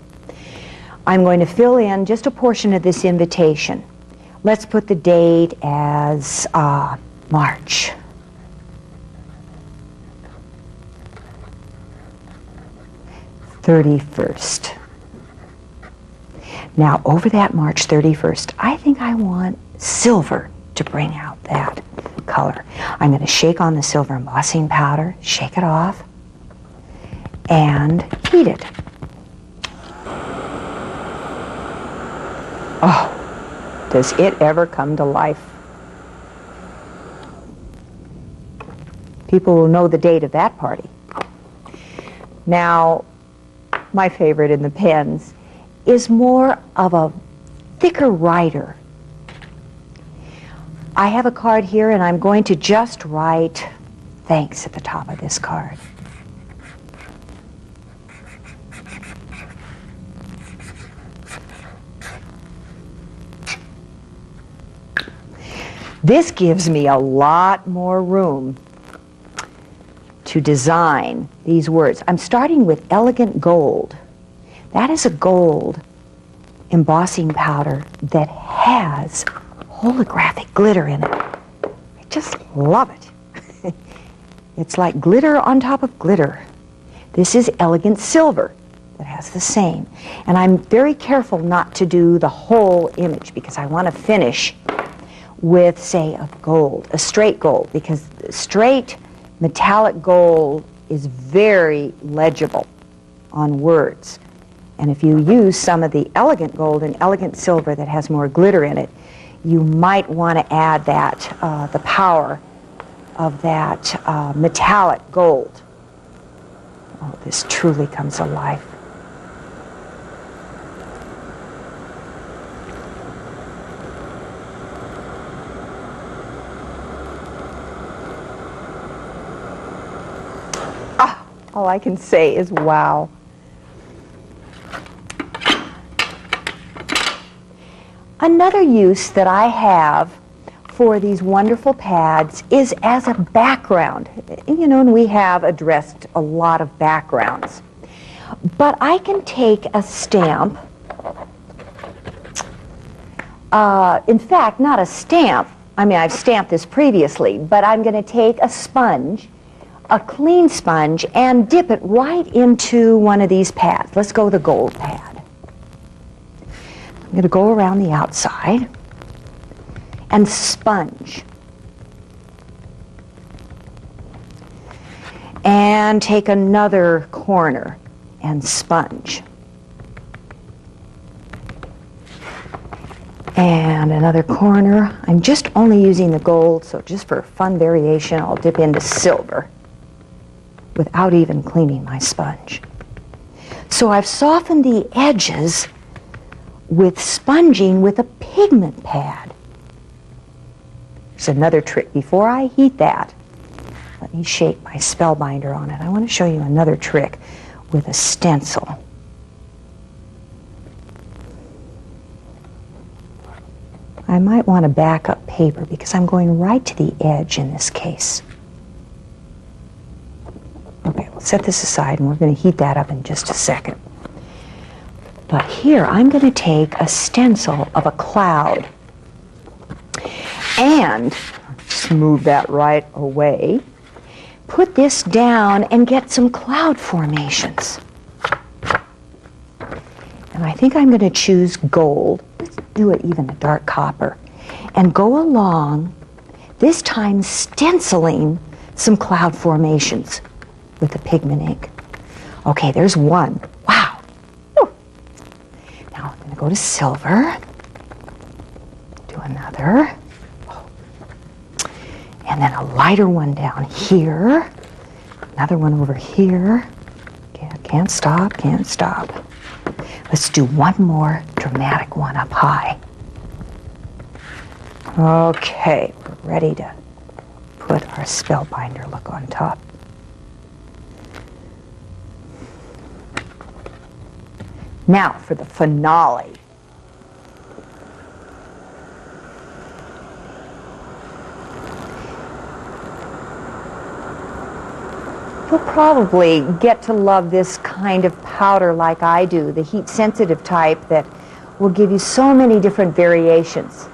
I'm going to fill in just a portion of this invitation. Let's put the date as March. '31st. Now, over that March 31st, I think I want silver to bring out that color. I'm going to shake on the silver embossing powder, shake it off, and heat it. Oh, does it ever come to life? People will know the date of that party. Now, my favorite in the pens is more of a thicker writer. I have a card here, and I'm going to just write thanks at the top of this card. This gives me a lot more room to design these words. I'm starting with elegant gold. That is a gold embossing powder that has holographic glitter in it. I just love it. It's like glitter on top of glitter. This is elegant silver that has the same. And I'm very careful not to do the whole image because I want to finish with, say, a gold, a straight gold, because straight metallic gold is very legible on words. And if you use some of the elegant gold and elegant silver that has more glitter in it, you might want to add that, the power of that metallic gold. Oh, this truly comes alive. Ah, all I can say is wow. Another use that I have for these wonderful pads is as a background. You know, and we have addressed a lot of backgrounds. But I can take a stamp, in fact, not a stamp. I mean, I've stamped this previously, but I'm going to take a sponge, a clean sponge, and dip it right into one of these pads. Let's go with the gold pad. I'm going to go around the outside and sponge. And take another corner and sponge. And another corner. I'm just only using the gold, so just for fun variation, I'll dip into silver without even cleaning my sponge. So I've softened the edges with sponging with a pigment pad. There's another trick. Before I heat that, let me shake my spellbinder on it. I want to show you another trick with a stencil. I might want to back up paper because I'm going right to the edge in this case. Okay, we'll set this aside and we're going to heat that up in just a second. But here, I'm going to take a stencil of a cloud and just move that right away. Put this down and get some cloud formations. And I think I'm going to choose gold. Let's do it even a dark copper. And go along, this time stenciling some cloud formations with the pigment ink. Okay, there's one. Wow. Whew. Now I'm going to go to silver. Do another. And then a lighter one down here. Another one over here. Can't stop, can't stop. Let's do one more dramatic one up high. Okay, we're ready to put our spellbinder look on top. Now for the finale. You'll probably get to love this kind of powder like I do, the heat-sensitive type that will give you so many different variations.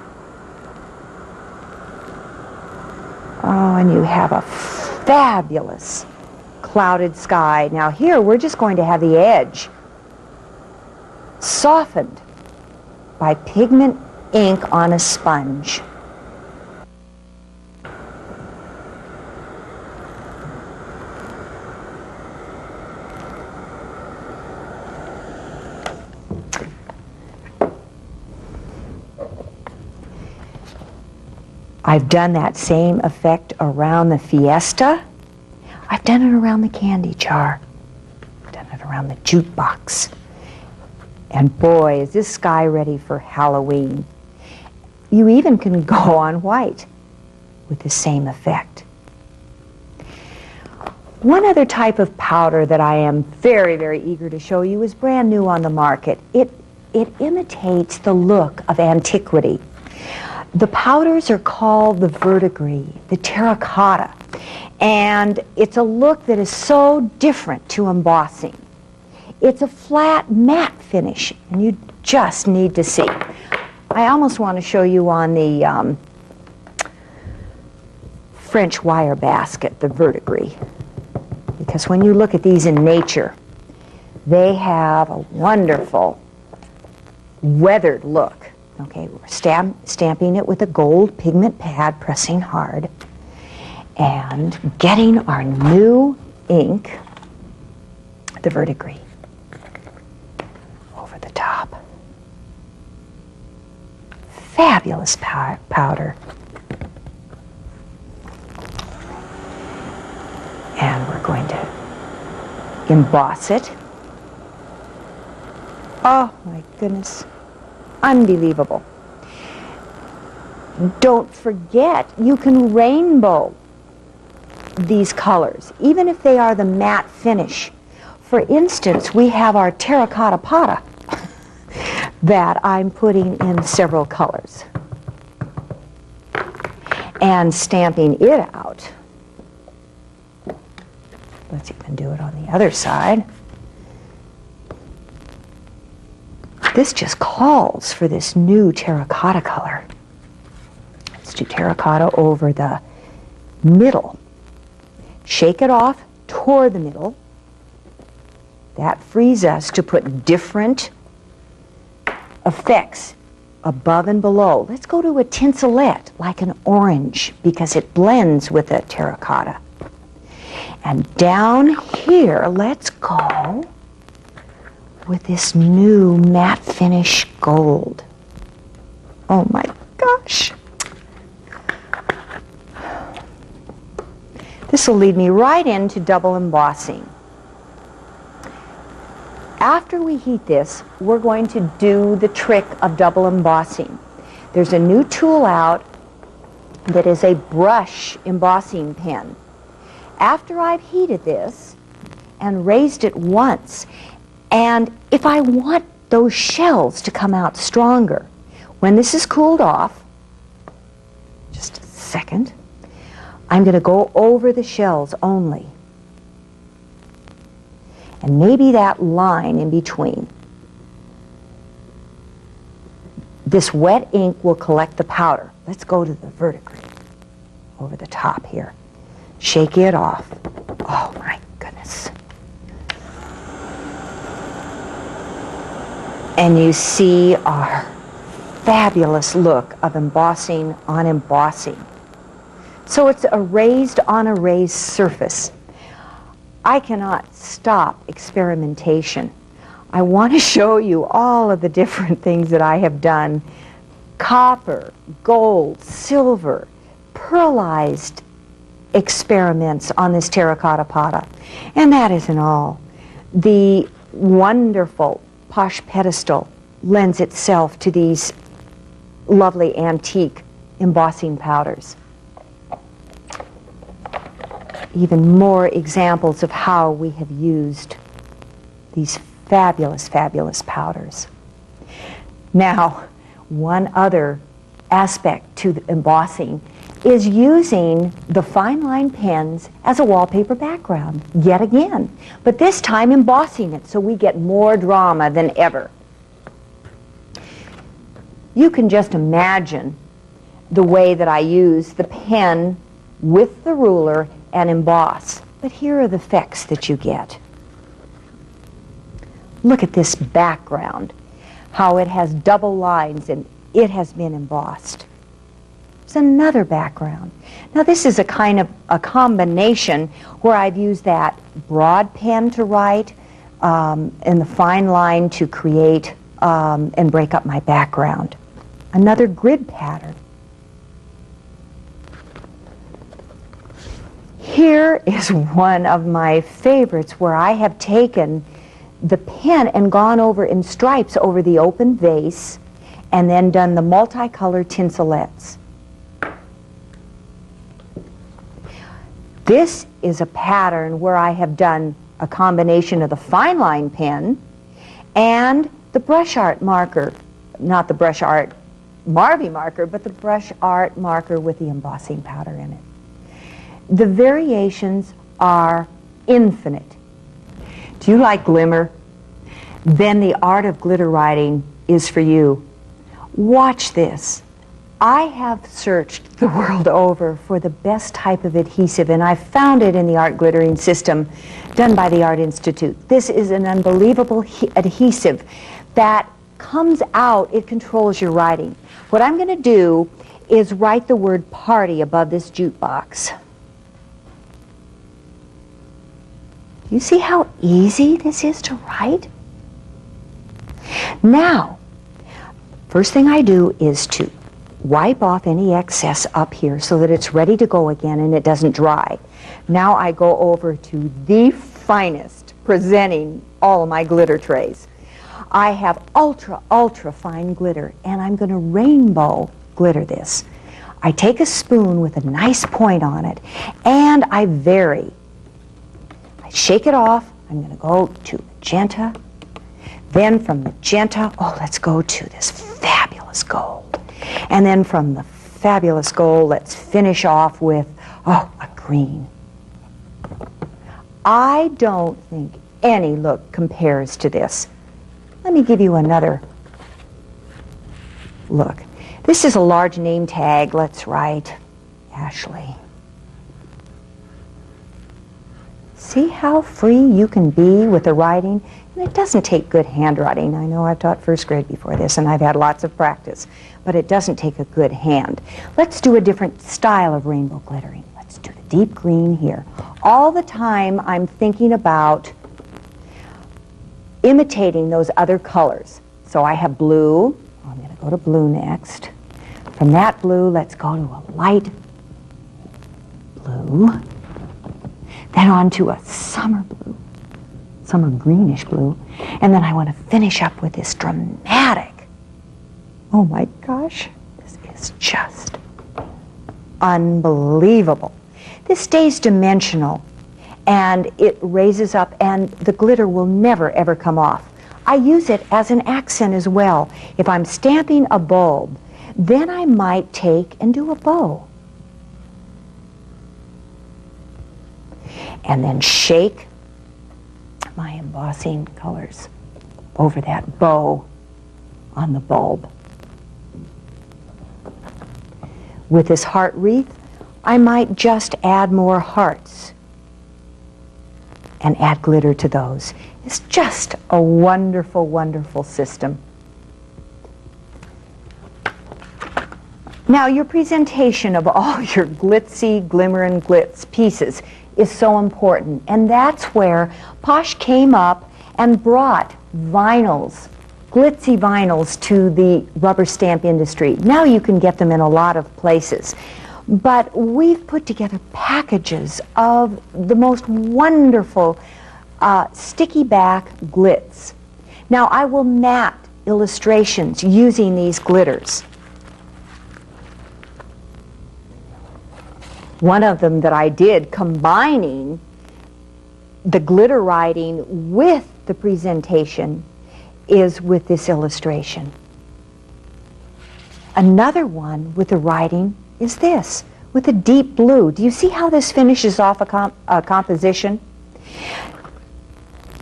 Oh, and you have a fabulous clouded sky. Now here, we're just going to have the edge softened by pigment ink on a sponge. I've done that same effect around the Fiesta. I've done it around the candy jar. I've done it around the jukebox. And boy, is this sky ready for Halloween. You even can go on white with the same effect. One other type of powder that I am very, very eager to show you is brand new on the market. It imitates the look of antiquity. The powders are called the verdigris, the terracotta, and it's a look that is so different to embossing. It's a flat matte finish, and you just need to see. I almost want to show you on the French wire basket, the verdigris, because when you look at these in nature, they have a wonderful weathered look. Okay, we're stamping it with a gold pigment pad, pressing hard, and getting our new ink, the verdigris. fabulous powder. And we're going to emboss it. Oh my goodness, unbelievable. Don't forget, you can rainbow these colors, even if they are the matte finish. For instance, we have our terracotta pata that I'm putting in several colors and stamping it out. Let's even do it on the other side. This just calls for this new terracotta color. Let's do terracotta over the middle. Shake it off toward the middle. That frees us to put different effects above and below. Let's go to a tinselette, like an orange, because it blends with the terracotta. And down here, let's go with this new matte finish gold. Oh my gosh. This will lead me right into double embossing. After we heat this, we're going to do the trick of double embossing. There's a new tool out that is a brush embossing pen. After I've heated this and raised it once, and if I want those shells to come out stronger, when this is cooled off, just a second, I'm going to go over the shells only. And maybe that line in between. This wet ink will collect the powder. Let's go to the verdigris over the top here. Shake it off. Oh my goodness. And you see our fabulous look of embossing on embossing. So it's a raised on a raised surface. I cannot stop experimentation. I want to show you all of the different things that I have done. Copper, gold, silver, pearlized experiments on this terracotta pata. And that isn't all. The wonderful posh pedestal lends itself to these lovely antique embossing powders. Even more examples of how we have used these fabulous, fabulous powders. Now, one other aspect to the embossing is using the fine line pens as a wallpaper background, yet again. But this time embossing it so we get more drama than ever. You can just imagine the way that I use the pen with the ruler and emboss. But here are the effects that you get. Look at this background, how it has double lines and it has been embossed. There's another background. Now this is a kind of a combination where I've used that broad pen to write and the fine line to create and break up my background. Another grid pattern. Here is one of my favorites where I have taken the pen and gone over in stripes over the open vase and then done the multicolored tinselettes. This is a pattern where I have done a combination of the fine line pen and the brush art marker, not the brush art Marby marker, but the brush art marker with the embossing powder in it. The variations are infinite. Do you like glimmer? Then the art of glitter writing is for you. Watch this. I have searched the world over for the best type of adhesive, and I found it in the art glittering system done by the Art Institute. This is an unbelievable adhesive that comes out, it controls your writing. What I'm going to do is write the word party above this jute box. You see how easy this is to write? Now, first thing I do is to wipe off any excess up here so that it's ready to go again and it doesn't dry. Now I go over to the finest presenting all of my glitter trays. I have ultra, ultra fine glitter, and I'm going to rainbow glitter this. I take a spoon with a nice point on it, and I vary. I shake it off. I'm going to go to magenta. Then from magenta, oh, let's go to this fabulous gold. And then from the fabulous gold, let's finish off with, oh, a green. I don't think any look compares to this. Let me give you another look. This is a large name tag. Let's write Ashley. See how free you can be with the writing? And it doesn't take good handwriting. I know I've taught first grade before this, and I've had lots of practice, but it doesn't take a good hand. Let's do a different style of rainbow glittering. Let's do the deep green here. All the time I'm thinking about imitating those other colors. So I have blue. I'm going to go to blue next. From that blue, let's go to a light blue. Then on to a summer blue, summer greenish blue. And then I want to finish up with this dramatic. Oh my gosh, this is just unbelievable. This stays dimensional, and it raises up, and the glitter will never ever come off. I use it as an accent as well. If I'm stamping a bulb, then I might take and do a bow. And then shake my embossing colors over that bow on the bulb. With this heart wreath, I might just add more hearts and add glitter to those. It's just a wonderful, wonderful system. Now, your presentation of all your glitzy, glimmer, and glitz pieces is so important, and that's where Posh came up and brought vinyls, glitzy vinyls, to the rubber stamp industry. Now you can get them in a lot of places. But we've put together packages of the most wonderful sticky back glitz. Now I will mat illustrations using these glitters. One of them that I did combining the glitter writing with the presentation is with this illustration. Another one with the writing is this, with a deep blue. Do you see how this finishes off a composition?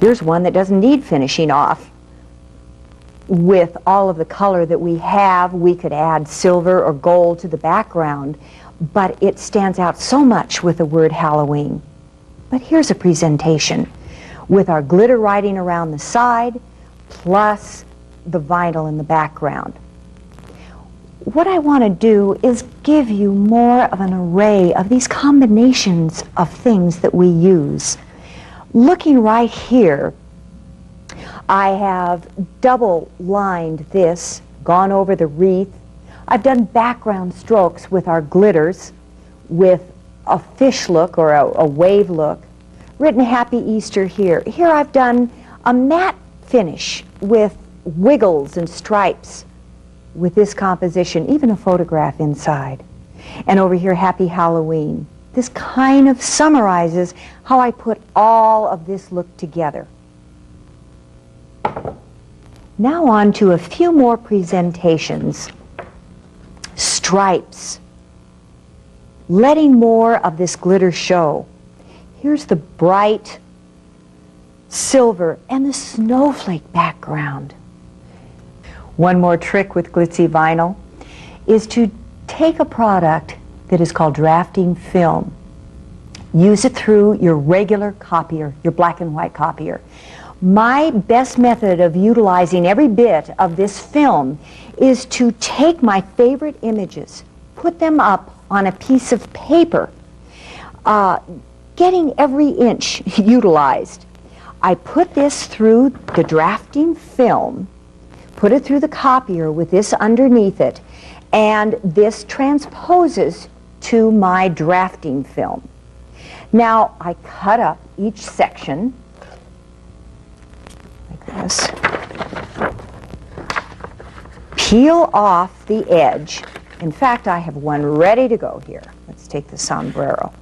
Here's one that doesn't need finishing off. With all of the color that we have, we could add silver or gold to the background, but it stands out so much with the word Halloween. But here's a presentation with our glitter writing around the side, plus the vinyl in the background. What I want to do is give you more of an array of these combinations of things that we use. Looking right here, I have double lined this, gone over the wreath. I've done background strokes with our glitters, with a fish look or a wave look. Written Happy Easter here. Here I've done a matte finish with wiggles and stripes with this composition, even a photograph inside. And over here, Happy Halloween. This kind of summarizes how I put all of this look together. Now on to a few more presentations. Stripes. Letting more of this glitter show. Here's the bright silver and the snowflake background. One more trick with glitzy vinyl is to take a product that is called drafting film. Use it through your regular copier, your black and white copier. My best method of utilizing every bit of this film is to take my favorite images, put them up on a piece of paper, getting every inch utilized. I put this through the drafting film, put it through the copier with this underneath it, And this transposes to my drafting film. Now, I cut up each section like this. Peel off the edge. In fact, I have one ready to go here. Let's take the sombrero.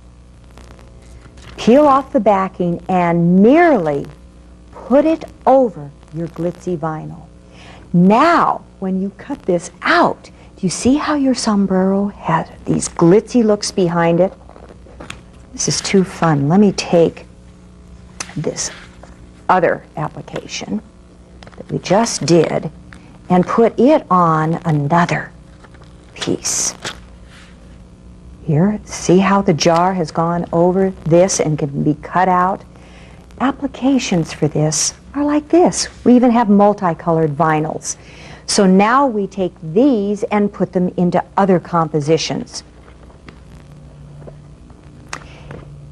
Peel off the backing and merely put it over your glitzy vinyl. Now, when you cut this out, do you see how your sombrero has these glitzy looks behind it? This is too fun. Let me take this other application that we just did and put it on another piece. Here, see how the jar has gone over this and can be cut out? Applications for this are like this. We even have multicolored vinyls. So now we take these and put them into other compositions.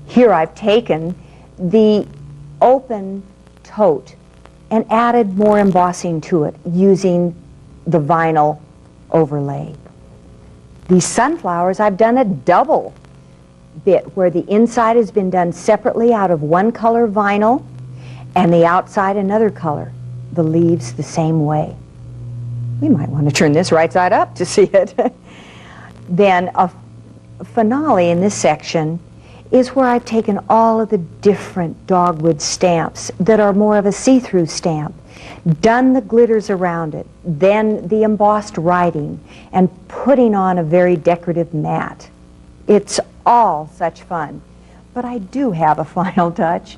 Here I've taken the open tote and added more embossing to it using the vinyl overlay. These sunflowers, I've done a double bit where the inside has been done separately out of one color vinyl and the outside another color. The leaves the same way. We might want to turn this right side up to see it. Then a finale in this section is where I've taken all of the different dogwood stamps that are more of a see-through stamp, done the glitters around it, then the embossed writing, and putting on a very decorative mat. It's all such fun. But I do have a final touch.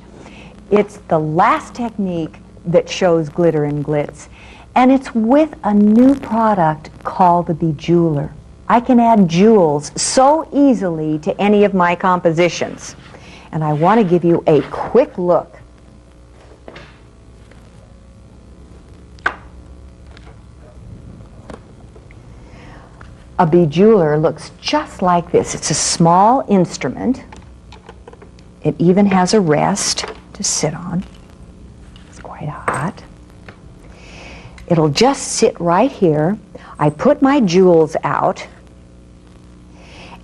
It's the last technique that shows glitter and glitz, and it's with a new product called the Bejeweler. I can add jewels so easily to any of my compositions. And I want to give you a quick look. A bejeweler looks just like this. It's a small instrument. It even has a rest to sit on. It's quite hot. It'll just sit right here. I put my jewels out.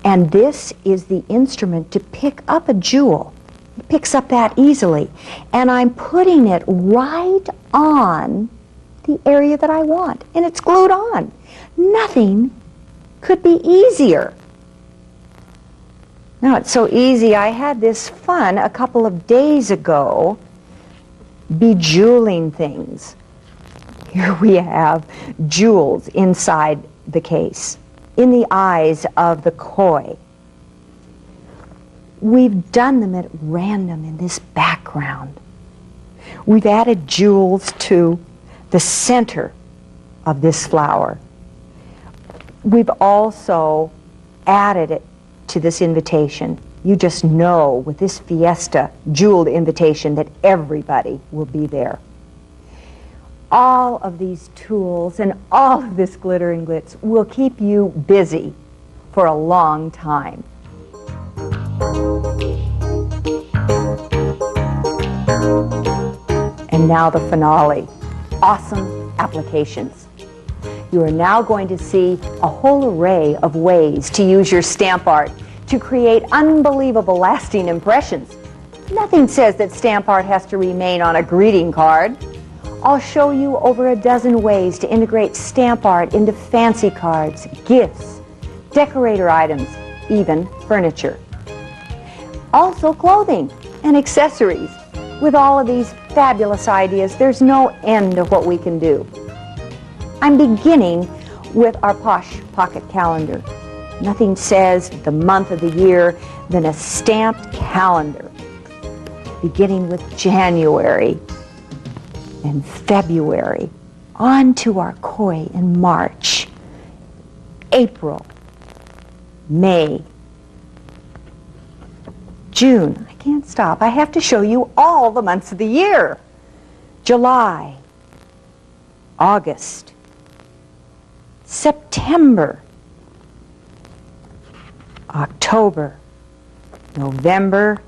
And this is the instrument to pick up a jewel. It picks up that easily. And I'm putting it right on the area that I want. And it's glued on. Nothing could be easier. Now, it's so easy. I had this fun a couple of days ago bejeweling things. Here we have jewels inside the case, in the eyes of the koi. We've done them at random in this background. We've added jewels to the center of this flower. We've also added it to this invitation. You just know with this fiesta jeweled invitation that everybody will be there. All of these tools and all of this glitter and glitz will keep you busy for a long time. And now the finale. Awesome applications. You are now going to see a whole array of ways to use your stamp art to create unbelievable lasting impressions. Nothing says that stamp art has to remain on a greeting card. I'll show you over a dozen ways to integrate stamp art into fancy cards, gifts, decorator items, even furniture. Also clothing and accessories. With all of these fabulous ideas, there's no end of what we can do. I'm beginning with our posh pocket calendar. Nothing says the month of the year than a stamped calendar. Beginning with January and February, on to our koi in March, April, May, June. I can't stop. I have to show you all the months of the year. July, August, September, October, November,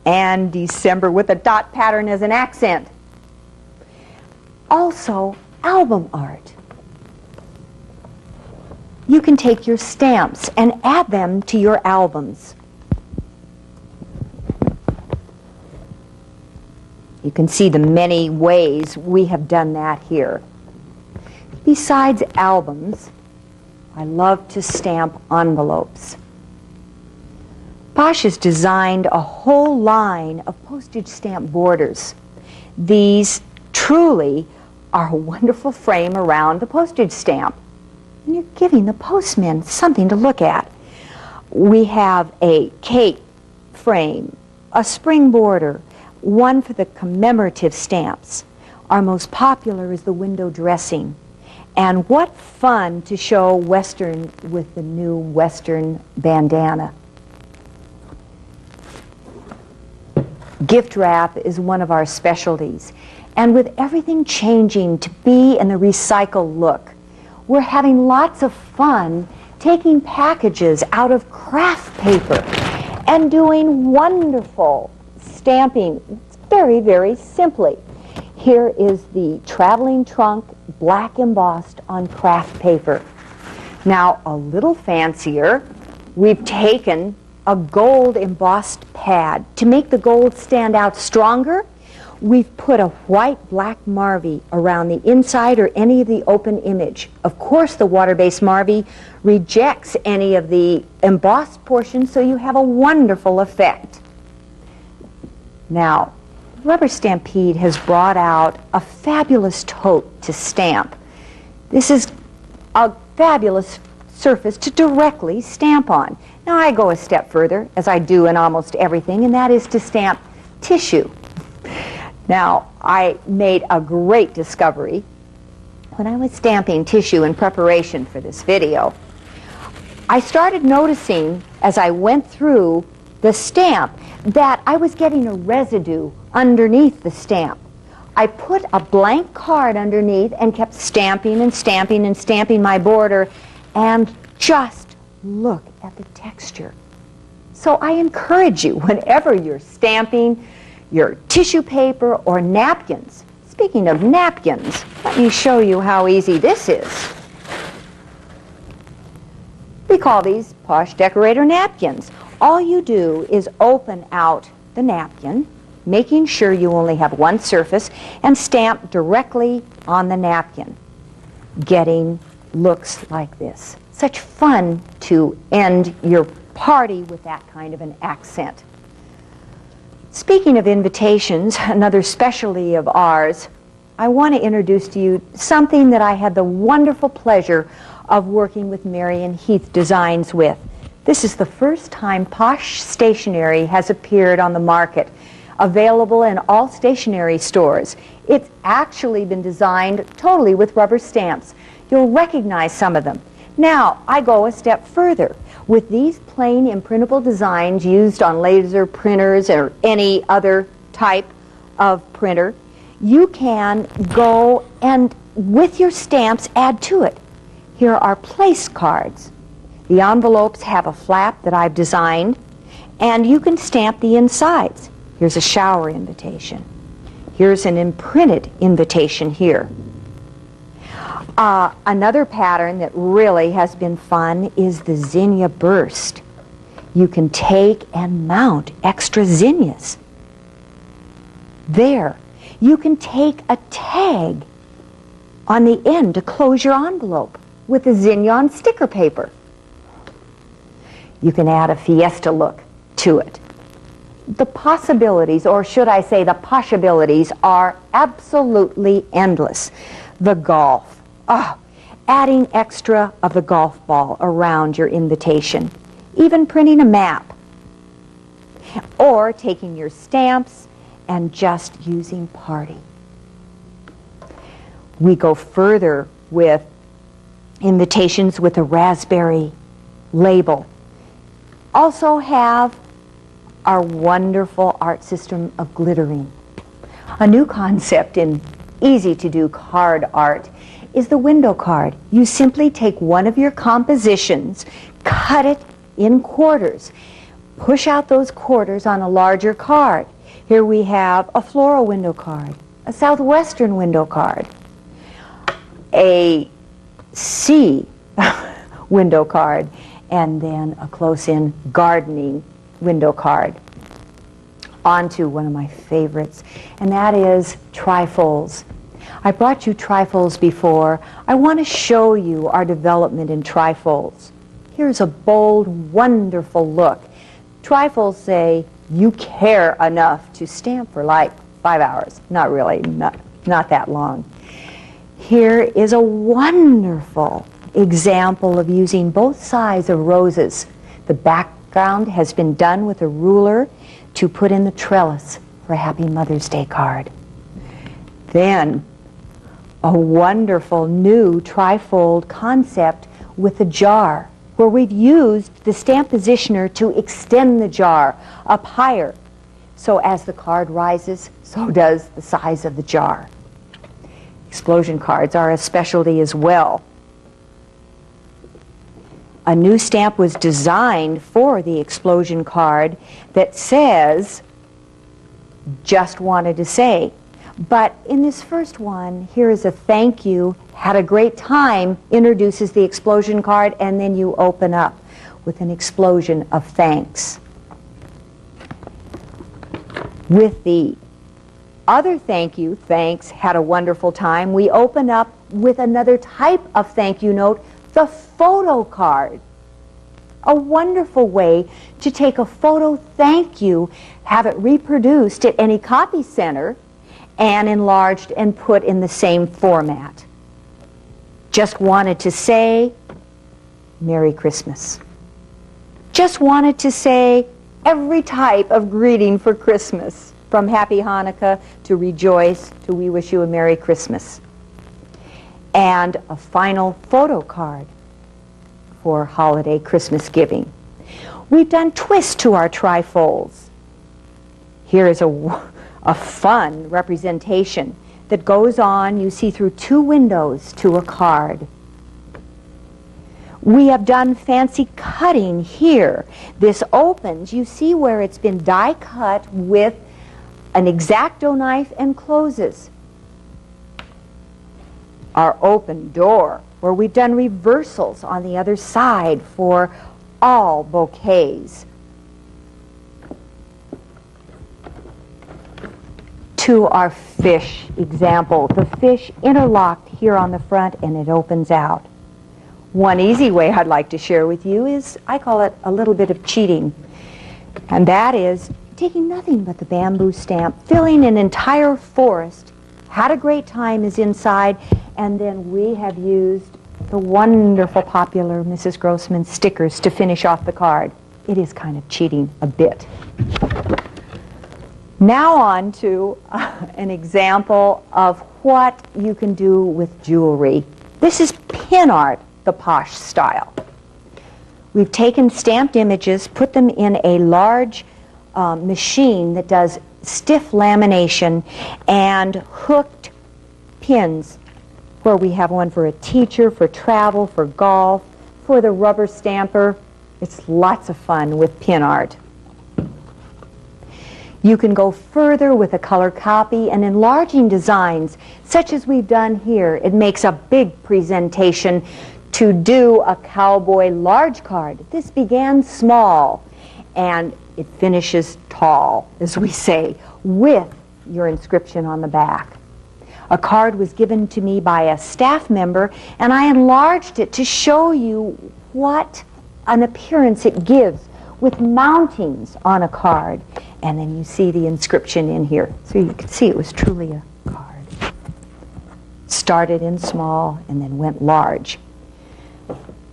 and December with a dot pattern as an accent. Also, album art. You can take your stamps and add them to your albums. You can see the many ways we have done that here. Besides albums, I love to stamp envelopes. Posh has designed a whole line of postage stamp borders. These truly are a wonderful frame around the postage stamp. And you're giving the postman something to look at. We have a cape frame, a spring border, one for the commemorative stamps. Our most popular is the window dressing. And what fun to show Western with the new Western bandana. Gift wrap is one of our specialties. And with everything changing to be in the recycle look, we're having lots of fun taking packages out of craft paper and doing wonderful stamping very, very simply. Here is the traveling trunk, black embossed on craft paper. Now, a little fancier, we've taken a gold embossed pad. To make the gold stand out stronger, we've put a white black marvy around the inside or any of the open image. Of course, the water-based marvy rejects any of the embossed portions, so you have a wonderful effect. Now, Rubber Stampede has brought out a fabulous tote to stamp. This is a fabulous surface to directly stamp on. Now, I go a step further, as I do in almost everything, and that is to stamp tissue. Now, I made a great discovery when I was stamping tissue in preparation for this video. I started noticing as I went through the stamp that I was getting a residue underneath the stamp. I put a blank card underneath and kept stamping and stamping and stamping my border, and just look at the texture. So I encourage you, whenever you're stamping your tissue paper or napkins. Speaking of napkins, let me show you how easy this is. We call these Posh Decorator napkins. All you do is open out the napkin, making sure you only have one surface, and stamp directly on the napkin, getting looks like this. Such fun to end your party with that kind of an accent. Speaking of invitations, another specialty of ours, I want to introduce to you something that I had the wonderful pleasure of working with Marion Heath Designs with. This is the first time Posh stationery has appeared on the market, available in all stationery stores. It's actually been designed totally with rubber stamps. You'll recognize some of them. Now, I go a step further. With these plain imprintable designs used on laser printers or any other type of printer, you can go and, with your stamps, add to it. Here are place cards. The envelopes have a flap that I've designed, and you can stamp the insides. Here's a shower invitation. Here's an imprinted invitation here. Another pattern that really has been fun is the zinnia burst. You can take and mount extra zinnias. There. You can take a tag on the end to close your envelope with a zinnia on sticker paper. You can add a fiesta look to it. The possibilities, or should I say the possibilities, are absolutely endless. The golf. Adding extra of the golf ball around your invitation. Even printing a map. Or taking your stamps and just using party. We go further with invitations with a raspberry label. Also have our wonderful art system of glittering. A new concept in easy-to-do card art is the window card. You simply take one of your compositions, cut it in quarters, push out those quarters on a larger card. Here we have a floral window card, a southwestern window card, a sea window card, and then a close-in gardening window card. On to one of my favorites, and that is trifolds. I brought you trifolds before. I want to show you our development in trifolds. Here's a bold, wonderful look. Trifolds say you care enough to stamp for like 5 hours. Not really, not that long. Here is a wonderful example of using both sides of roses. The background has been done with a ruler to put in the trellis for a Happy Mother's Day card. Then a wonderful new trifold concept with a jar, where we've used the stamp positioner to extend the jar up higher. So as the card rises, so does the size of the jar. Explosion cards are a specialty as well. A new stamp was designed for the explosion card that says, "Just wanted to say." But in this first one, here is a thank you, had a great time, introduces the explosion card, and then you open up with an explosion of thanks. With the other thank you, thanks, had a wonderful time, we open up with another type of thank you note, the photo card. A wonderful way to take a photo thank you, have it reproduced at any copy center, and enlarged and put in the same format. Just wanted to say Merry Christmas. Just wanted to say every type of greeting for Christmas, from Happy Hanukkah to Rejoice to We Wish You a Merry Christmas. And a final photo card for holiday Christmas giving. We've done twists to our trifolds. Here is a fun representation that goes on, you see, through 2 windows to a card. We have done fancy cutting here. This opens, you see where it's been die cut with an X-Acto knife, and closes. Our open door, where we've done reversals on the other side for all bouquets. To our fish example. The fish interlocked here on the front, and it opens out. One easy way I'd like to share with you is, I call it a little bit of cheating. And that is taking nothing but the bamboo stamp, filling an entire forest, had a great time is inside, and then we have used the wonderful popular Mrs. Grossman stickers to finish off the card. It is kind of cheating a bit. Now on to an example of what you can do with jewelry. This is pin art, the posh style. We've taken stamped images, put them in a large machine that does stiff lamination, and hooked pins, where we have one for a teacher, for travel, for golf, for the rubber stamper. It's lots of fun with pin art. You can go further with a color copy and enlarging designs, such as we've done here. It makes a big presentation to do a cowboy large card. This began small, and it finishes tall, as we say, with your inscription on the back. A card was given to me by a staff member, and I enlarged it to show you what an appearance it gives with mountings on a card. And then you see the inscription in here. So you can see it was truly a card. Started in small and then went large.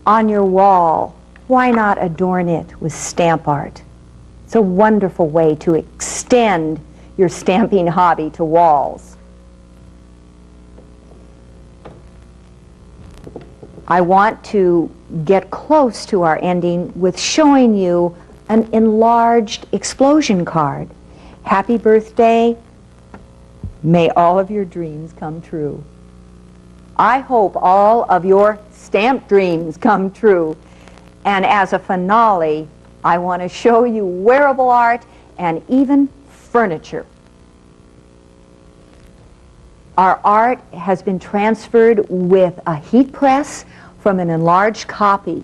On your wall, why not adorn it with stamp art? It's a wonderful way to extend your stamping hobby to walls. I want to get close to our ending with showing you an enlarged explosion card. Happy birthday. May all of your dreams come true. I hope all of your stamp dreams come true. And as a finale, I want to show you wearable art and even furniture. Our art has been transferred with a heat press from an enlarged copy.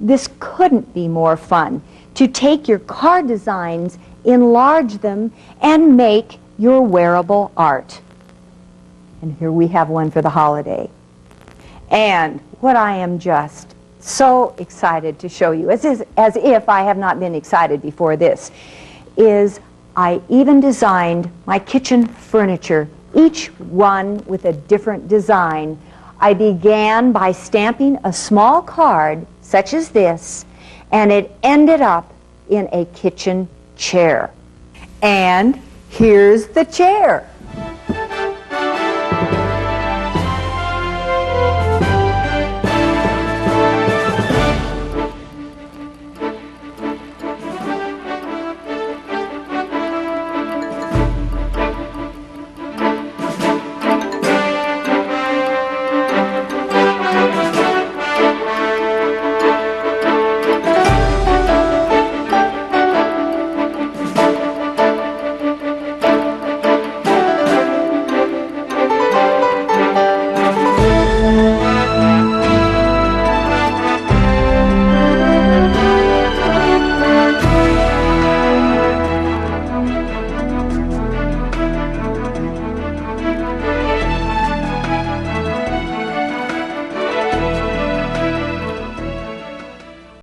This couldn't be more fun, to take your card designs, enlarge them, and make your wearable art. And here we have one for the holiday. And what I am just so excited to show you, as if I have not been excited before this, is I even designed my kitchen furniture, each one with a different design. I began by stamping a small card, such as this, and it ended up in a kitchen chair. And here's the chair.